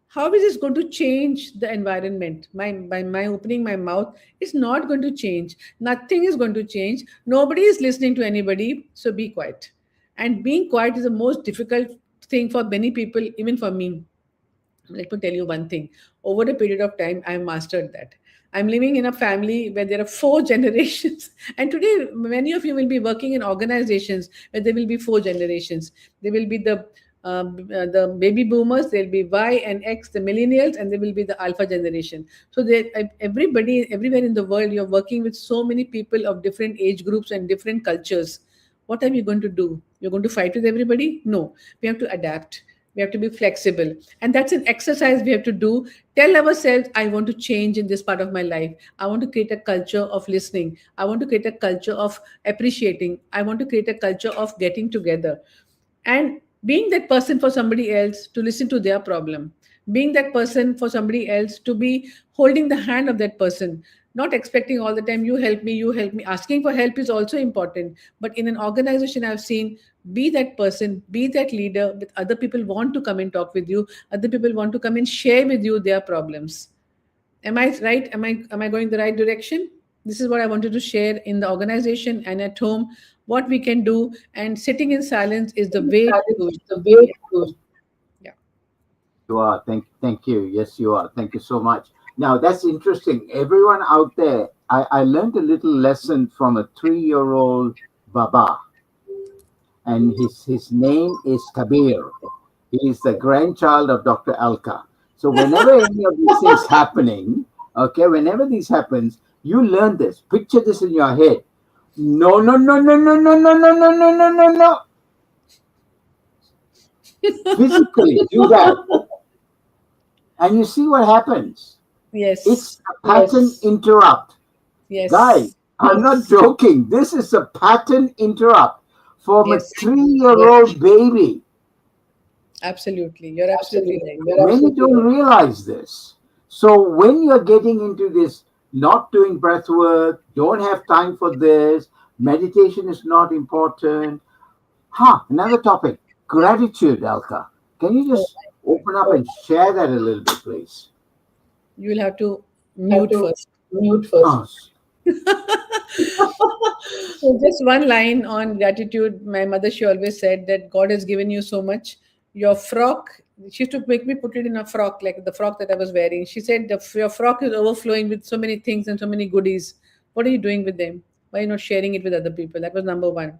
[SPEAKER 1] How is this going to change the environment? By my opening my mouth, it's not going to change. Nothing is going to change. Nobody is listening to anybody. So be quiet. And being quiet is the most difficult thing for many people, even for me. Let me tell you one thing. Over a period of time, I mastered that. I'm living in a family where there are four generations. And today, many of you will be working in organizations where there will be four generations. There will be the baby boomers, there will be Y and X, the millennials, and there will be the alpha generation. So there, everybody, everywhere in the world, you're working with so many people of different age groups and different cultures. What are you going to do? You're going to fight with everybody? No. We have to adapt. We have to be flexible. And that's an exercise we have to do. Tell ourselves, I want to change in this part of my life. I want to create a culture of listening. I want to create a culture of appreciating. I want to create a culture of getting together. And being that person for somebody else to listen to their problem, being that person for somebody else to be holding the hand of that person, not expecting all the time, you help me. Asking for help is also important. But in an organization, I've seen, be that person, be that leader with other people want to come and talk with you, other people want to come and share with you their problems. Am I right? Am I going the right direction? This is what I wanted to share in the organization and at home, what we can do. And sitting in silence is the way to do it. Yeah, yeah.
[SPEAKER 2] You are. Thank you. Yes, you are. Thank you so much. Now, that's interesting. Everyone out there, I learned a little lesson from a 3-year-old Baba, and his name is Kabir. He is the grandchild of Dr. Alka. So whenever any of these things happening, okay, whenever this happens, you learn this. Picture this in your head. No, no, no, no, no, no, no, no, no, no, no, no, no. Physically do that. And you see what happens. It's
[SPEAKER 1] Yes,
[SPEAKER 2] a pattern interrupt. Guys,
[SPEAKER 1] yes,
[SPEAKER 2] I'm not joking. This is a pattern interrupt from a
[SPEAKER 1] yes,
[SPEAKER 2] 3-year-old baby.
[SPEAKER 1] absolutely. You're absolutely right.
[SPEAKER 2] Many don't realize this. So when you're getting into this, not doing breath work, don't have time for this, meditation is not important. Another topic, gratitude, Alka. Can you
[SPEAKER 1] Oh,
[SPEAKER 2] just open up and share that a little bit, please?
[SPEAKER 1] you will have to mute first.
[SPEAKER 2] Oh,
[SPEAKER 1] So just one line on gratitude. My mother, she always said that God has given you so much. Your frock, she used to make me put it in a frock, like the frock that I was wearing. She said, your frock is overflowing with so many things and so many goodies. What are you doing with them? Why are you not sharing it with other people? That was number one.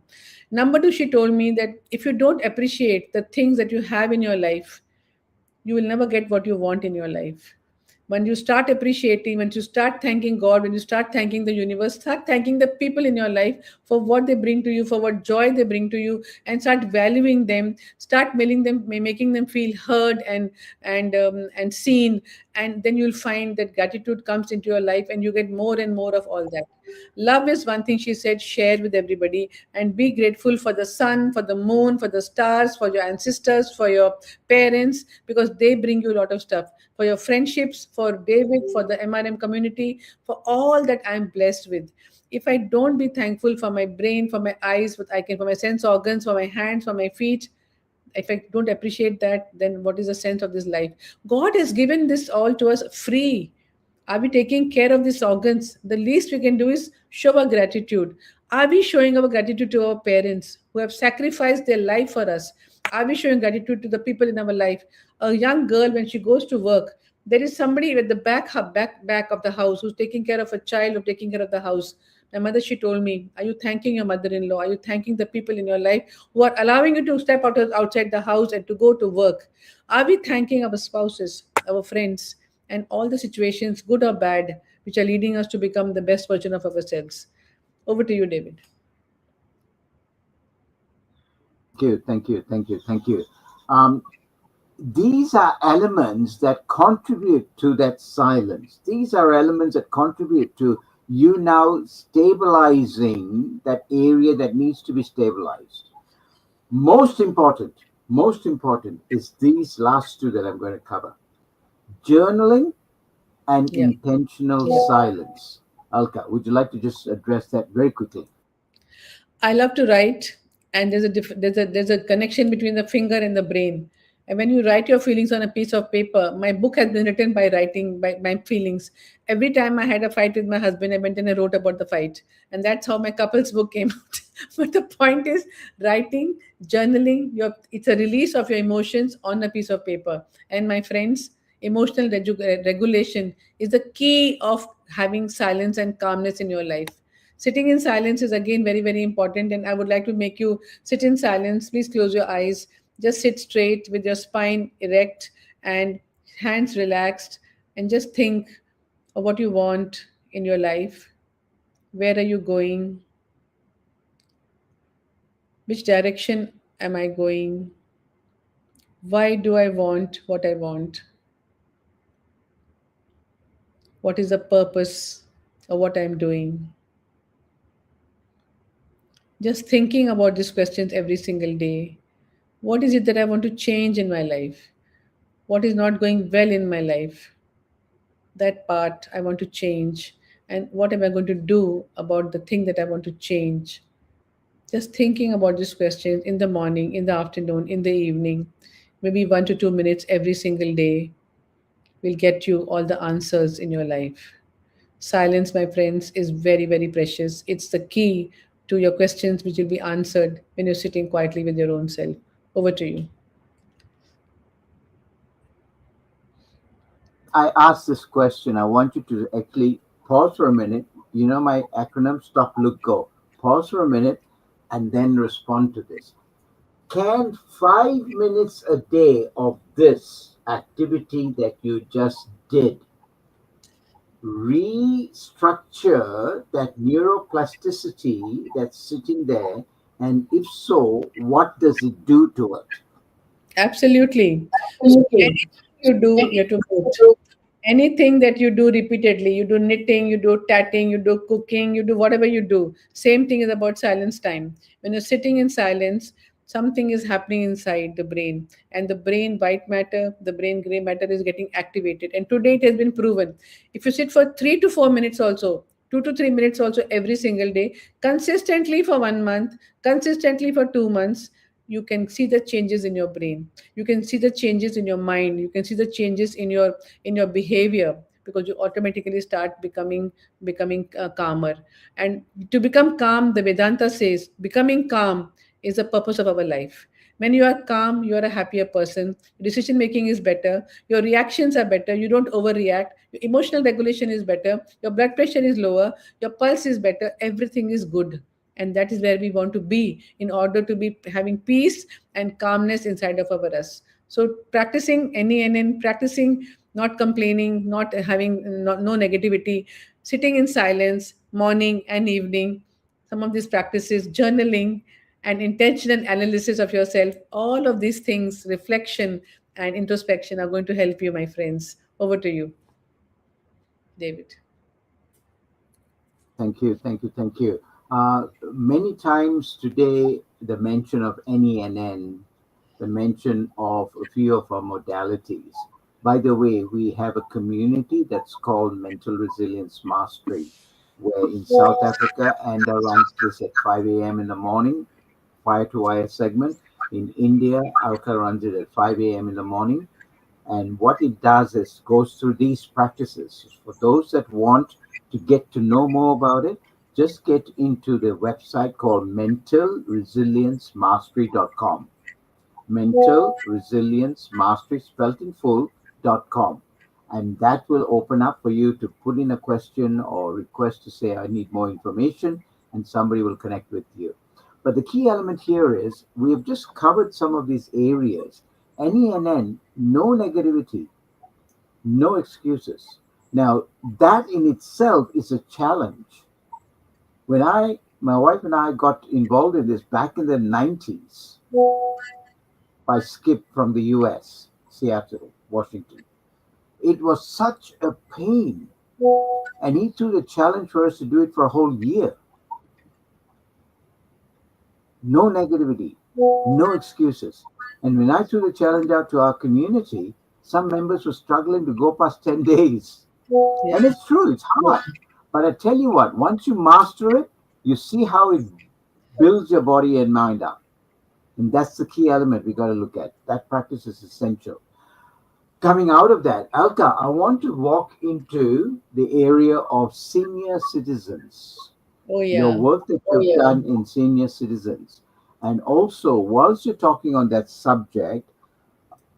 [SPEAKER 1] Number two, she told me that if you don't appreciate the things that you have in your life, you will never get what you want in your life. When you start appreciating, when you start thanking God, when you start thanking the universe, start thanking the people in your life for what they bring to you, for what joy they bring to you, and start valuing them, start making them feel heard and seen. and then you'll find that gratitude comes into your life and you get more and more of all that. Love is one thing, she said, share with everybody and be grateful for the sun, for the moon, for the stars, for your ancestors, for your parents, because they bring you a lot of stuff, for your friendships, for David, for the MRM community, for all that I'm blessed with. If I don't be thankful for my brain, for my eyes, for my sense organs, for my hands, for my feet, if I don't appreciate that, then what is the sense of this life? God has given this all to us free. Are we taking care of these organs? The least we can do is show our gratitude. Are we showing our gratitude to our parents who have sacrificed their life for us? Are we showing gratitude to the people in our life? A young girl, when she goes to work, there is somebody at the back of the house who's taking care of a child or taking care of the house. My mother, she told me, are you thanking your mother-in-law? Are you thanking the people in your life who are allowing you to step outside the house and to go to work? Are we thanking our spouses, our friends, and all the situations, good or bad, which are leading us to become the best version of ourselves? Over to you, David.
[SPEAKER 2] Thank you, thank you, thank you, thank you. These are elements that contribute to that silence. These are elements that contribute to you now stabilizing that area that needs to be stabilized. Most important, most important is these last two that I'm going to cover: journaling and
[SPEAKER 1] Yeah.
[SPEAKER 2] intentional silence. Alka, would you like to just address that very quickly?
[SPEAKER 1] I love to write, and there's a connection between the finger and the brain. And when you write your feelings on a piece of paper, my book has been written by writing by my feelings. Every time I had a fight with my husband, I went and I wrote about the fight, and that's how my couples book came out. But the point is, writing, journaling, it's a release of your emotions on a piece of paper. And my friends, emotional regulation is the key of having silence and calmness in your life. Sitting in silence is again very, very important. And I would like to make you sit in silence. Please close your eyes. Just sit straight with your spine erect and hands relaxed. And just think of what you want in your life. Where are you going? Which direction am I going? Why do I want what I want? What is the purpose of what I'm doing? Just thinking about these questions every single day. What is it that I want to change in my life? What is not going well in my life? That part I want to change. And what am I going to do about the thing that I want to change? Just thinking about these questions in the morning, in the afternoon, in the evening, maybe 1 to 2 minutes every single day will get you all the answers in your life. Silence, my friends, is very, very precious. It's the key to your questions, which will be answered when you're sitting quietly with your own self. Over to you.
[SPEAKER 2] When I ask this question, I want you to actually pause for a minute. You know my acronym: stop, look, go. Pause for a minute and then respond to this. Can 5 minutes a day of this activity that you just did restructure that neuroplasticity that's sitting there? And if so, what does it do to it?
[SPEAKER 1] Absolutely. So anything you do, you have to note. Anything that you do repeatedly, you do knitting, you do tatting, you do cooking, you do whatever you do. Same thing is about silence time. When you're sitting in silence, something is happening inside the brain, and the brain white matter, the brain gray matter is getting activated. And today it has been proven. If you sit for 3 to 4 minutes also, 2 to 3 minutes also every single day, consistently for 1 month, consistently for 2 months, you can see the changes in your brain, you can see the changes in your mind, you can see the changes in your behavior, because you automatically start becoming calmer. And to become calm, the Vedanta says becoming calm is the purpose of our life. When you are calm, you are a happier person, decision making is better, your reactions are better, you don't overreact, your emotional regulation is better, your blood pressure is lower, your pulse is better, everything is good. And that is where we want to be in order to be having peace and calmness inside of our us. So practicing NENN, practicing not complaining, not having no negativity, sitting in silence morning and evening, some of these practices, journaling and intentional analysis of yourself, all of these things, reflection and introspection, are going to help you, my friends. Over to you, David.
[SPEAKER 2] Thank you, thank you, thank you. Many times today, the mention of NENN, the mention of a few of our modalities. By the way, we have a community that's called Mental Resilience Mastery, where in South Africa, Anda runs this at 5 a.m. in the morning, fire to wire segment. In India, Alka runs it at 5 a.m. in the morning. And what it does is goes through these practices. For those that want to get to know more about it, just get into the website called mentalresilience.mastery.com. Mental Resilience Mastery, spelled in full.com. And that will open up for you to put in a question or request to say, I need more information, and somebody will connect with you. But the key element here is we have just covered some of these areas. NENN, no negativity, no excuses. Now, that in itself is a challenge. My wife and I got involved in this back in the 90s by Skip from the US, Seattle, Washington. It was such a pain. And he took the challenge for us to do it for a whole year. No negativity, no excuses. And when I threw the challenge out to our community, some members were struggling to go past 10 days. And
[SPEAKER 1] Yeah.
[SPEAKER 2] it's true, it's hard. But I tell you what, once you master it, you see how it builds your body and mind up. And that's the key element we got to look at. That practice is essential. Coming out of that, Alka, I want to walk into the area of senior citizens,
[SPEAKER 1] Oh,
[SPEAKER 2] your
[SPEAKER 1] yeah.
[SPEAKER 2] work that you've done in senior citizens. And also, whilst you're talking on that subject,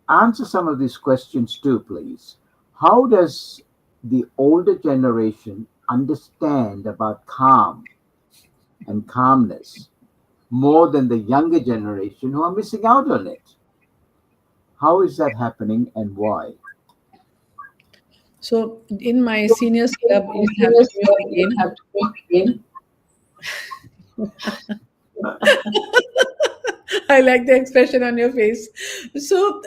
[SPEAKER 2] answer some of these questions too, please. How does the older generation understand about calm and calmness more than the younger generation who are missing out on it? How is that happening and why?
[SPEAKER 1] So in my seniors club, you'll have to give me again. I like the expression on your face. So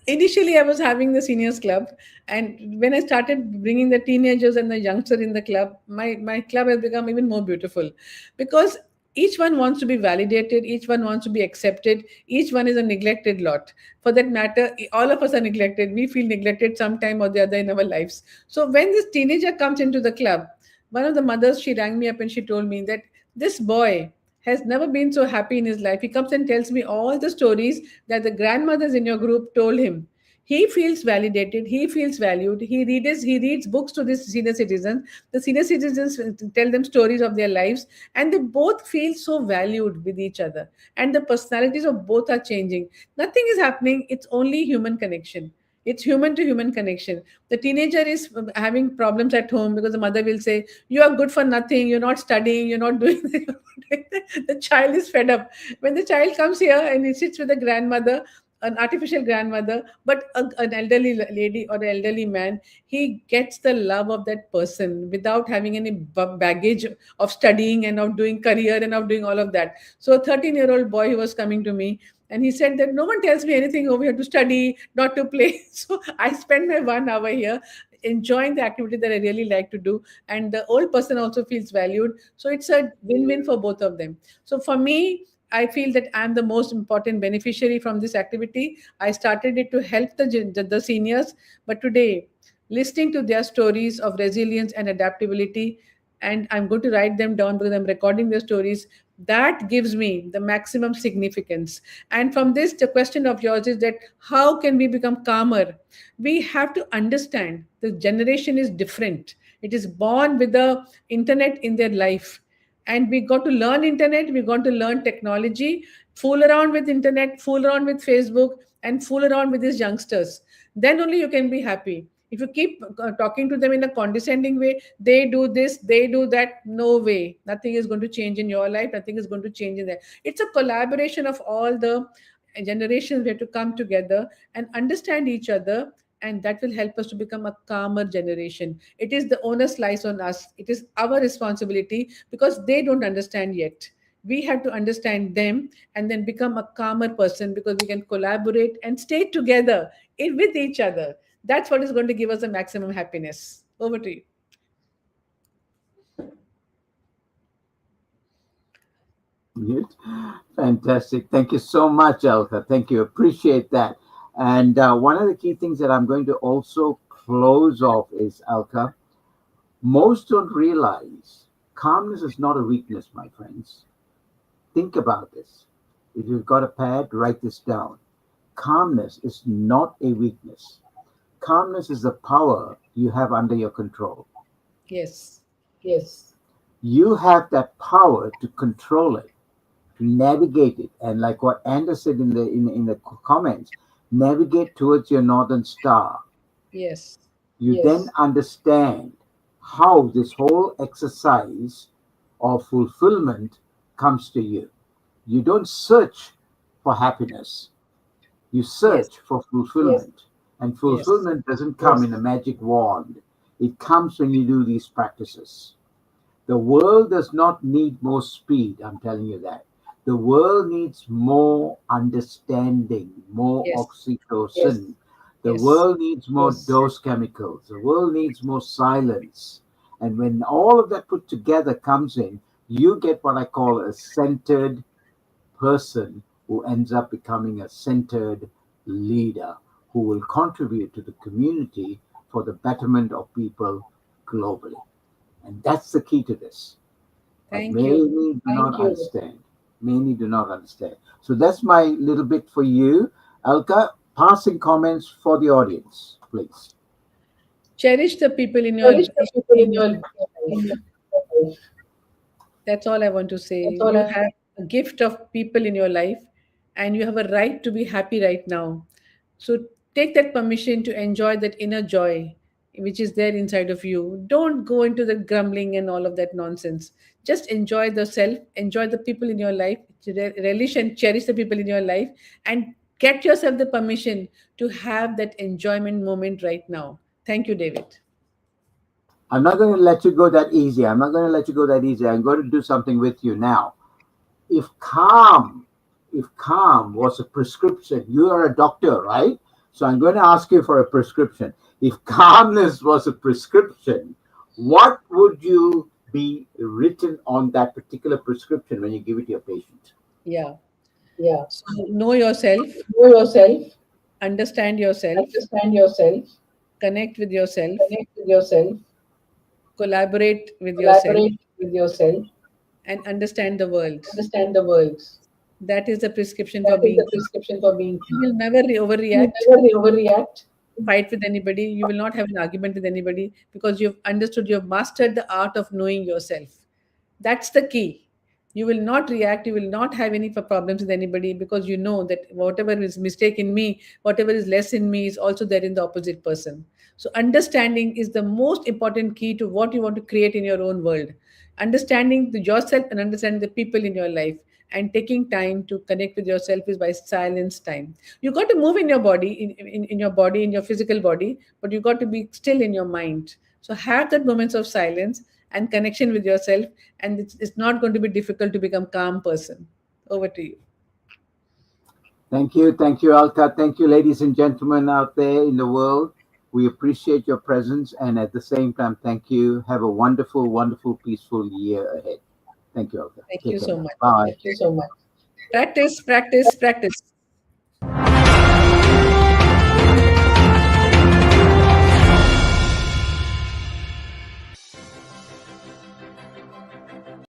[SPEAKER 1] initially, I was having the seniors club, and when I started bringing the teenagers and the youngster in the club, my club has become even more beautiful, because each one wants to be validated, each one wants to be accepted, each one is a neglected lot. For that matter, all of us are neglected. We feel neglected sometime or the other in our lives. So when this teenager comes into the club, one of the mothers, she rang me up and she told me that this boy has never been so happy in his life. He comes and tells me all the stories that the grandmothers in your group told him. He feels validated. He feels valued. He reads books to these senior citizens. The senior citizens tell them stories of their lives, and they both feel so valued with each other. And the personalities of both are changing. Nothing is happening. It's only human connection. It's human to human connection. The teenager is having problems at home because the mother will say, "You are good for nothing. You're not studying. You're not doing." The child is fed up. When the child comes here and he sits with a grandmother, an artificial grandmother, but an elderly lady or an elderly man, he gets the love of that person without having any baggage of studying and of doing career and of doing all of that. So a 13-year-old boy who was coming to me, and he said that no one tells me anything over here to study, not to play. So I spend my 1 hour here enjoying the activity that I really like to do. And the old person also feels valued. So it's a win win for both of them. So for me, I feel that I'm the most important beneficiary from this activity. I started it to help the seniors, but today, listening to their stories of resilience and adaptability, and I'm going to write them down because I'm recording their stories. That gives me the maximum significance. And from this, the question of yours is that how can we become calmer? We have to understand the generation is different. It is born with the internet in their life, and we got to learn internet, we got to learn technology, fool around with internet, fool around with Facebook, and fool around with these youngsters. Then only you can be happy. If you keep talking to them in a condescending way, they do this, they do that, no way, nothing is going to change in your life, nothing is going to change in there. It's a collaboration of all the generations. We have to come together and understand each other, and that will help us to become a calmer generation. It is the onus lies on us. It is our responsibility, because they don't understand yet. We have to understand them and then become a calmer person, because we can collaborate and stay together with each other. That's what is going to give us the maximum happiness. Over to you.
[SPEAKER 2] Good. Fantastic. Thank you so much, Alka. Thank you. Appreciate that. And one of the key things that I'm going to also close off is, Alka, most don't realize calmness is not a weakness, my friends. Think about this. If you've got a pad, write this down. Calmness is not a weakness. Calmness is the power you have under your control.
[SPEAKER 1] Yes.
[SPEAKER 2] Yes. You have that power to control it, to navigate it, and like what Anders said in the comments, navigate towards your northern star.
[SPEAKER 1] Yes.
[SPEAKER 2] You then understand how this whole exercise of fulfillment comes to you. You don't search for happiness, you
[SPEAKER 1] Yes.
[SPEAKER 2] search for fulfillment. And
[SPEAKER 1] Yes.
[SPEAKER 2] fulfillment doesn't come in a magic wand, it comes when you do these practices. The world does not need more speed, I'm telling you that. The world needs more understanding, more
[SPEAKER 1] Yes.
[SPEAKER 2] oxytocin. The
[SPEAKER 1] Yes.
[SPEAKER 2] world needs more dose chemicals. The world needs more silence. And when all of that put together comes in, you get what I call a centered person who ends up becoming a centered leader who will contribute to the community for the betterment of people globally. And that's the key to this. But
[SPEAKER 1] Thank you.
[SPEAKER 2] many do not understand. Many do not understand. So that's my little bit for you. Alka, passing comments for the audience, please.
[SPEAKER 1] Cherish the people in your life. That's all I want to say. You have a gift of people in your life, and you have a right to be happy right now. So take that permission to enjoy that inner joy which is there inside of you. Don't go into the grumbling and all of that nonsense. Just enjoy the self, enjoy the people in your life, relish and cherish the people in your life, and get yourself the permission to have that enjoyment moment right now. Thank you, David.
[SPEAKER 2] I'm not going to let you go that easy. I'm not going to let you go that easy. I'm going to do something with you now. If calm, if calm was a prescription, you are a doctor, right? So I'm going to ask you for a prescription. If calmness was a prescription, what would you be written on that particular prescription when you give it to your patient?
[SPEAKER 1] Yeah.
[SPEAKER 2] Yeah.
[SPEAKER 1] So know yourself,
[SPEAKER 2] Know yourself,
[SPEAKER 1] understand yourself,
[SPEAKER 2] understand yourself,
[SPEAKER 1] connect with yourself,
[SPEAKER 2] connect with yourself,
[SPEAKER 1] collaborate with yourself,
[SPEAKER 2] collaborate with yourself,
[SPEAKER 1] and understand the world.
[SPEAKER 2] understand the world.
[SPEAKER 1] That is the prescription for
[SPEAKER 2] That is
[SPEAKER 1] being
[SPEAKER 2] the
[SPEAKER 1] calm.
[SPEAKER 2] prescription for being
[SPEAKER 1] You
[SPEAKER 2] calm.
[SPEAKER 1] will never
[SPEAKER 2] You
[SPEAKER 1] overreact,
[SPEAKER 2] never overreact.
[SPEAKER 1] fight with anybody. You will not have an argument with anybody because you've understood, you've mastered the art of knowing yourself. That's the key. You will not react, you will not have any problems with anybody because you know that whatever is mistake in me, whatever is less in me is also there in the opposite person. So understanding is the most important key to what you want to create in your own world. Understanding yourself and understanding the people in your life, and taking time to connect with yourself is by silence time. You got to move in your body, in your body, in your physical body, but you got to be still in your mind. So have that moments of silence and connection with yourself, and it's not going to be difficult to become calm person. Over to you.
[SPEAKER 2] Thank you, Alka. Thank you, ladies and gentlemen out there in the world. We appreciate your presence, and at the same time, thank you. Have a wonderful, wonderful, peaceful year ahead. Thank you, Alka.
[SPEAKER 1] Thank you
[SPEAKER 2] Take care
[SPEAKER 1] so
[SPEAKER 2] now.
[SPEAKER 1] much.
[SPEAKER 2] Bye. Thank you so much.
[SPEAKER 1] Practice, practice, practice.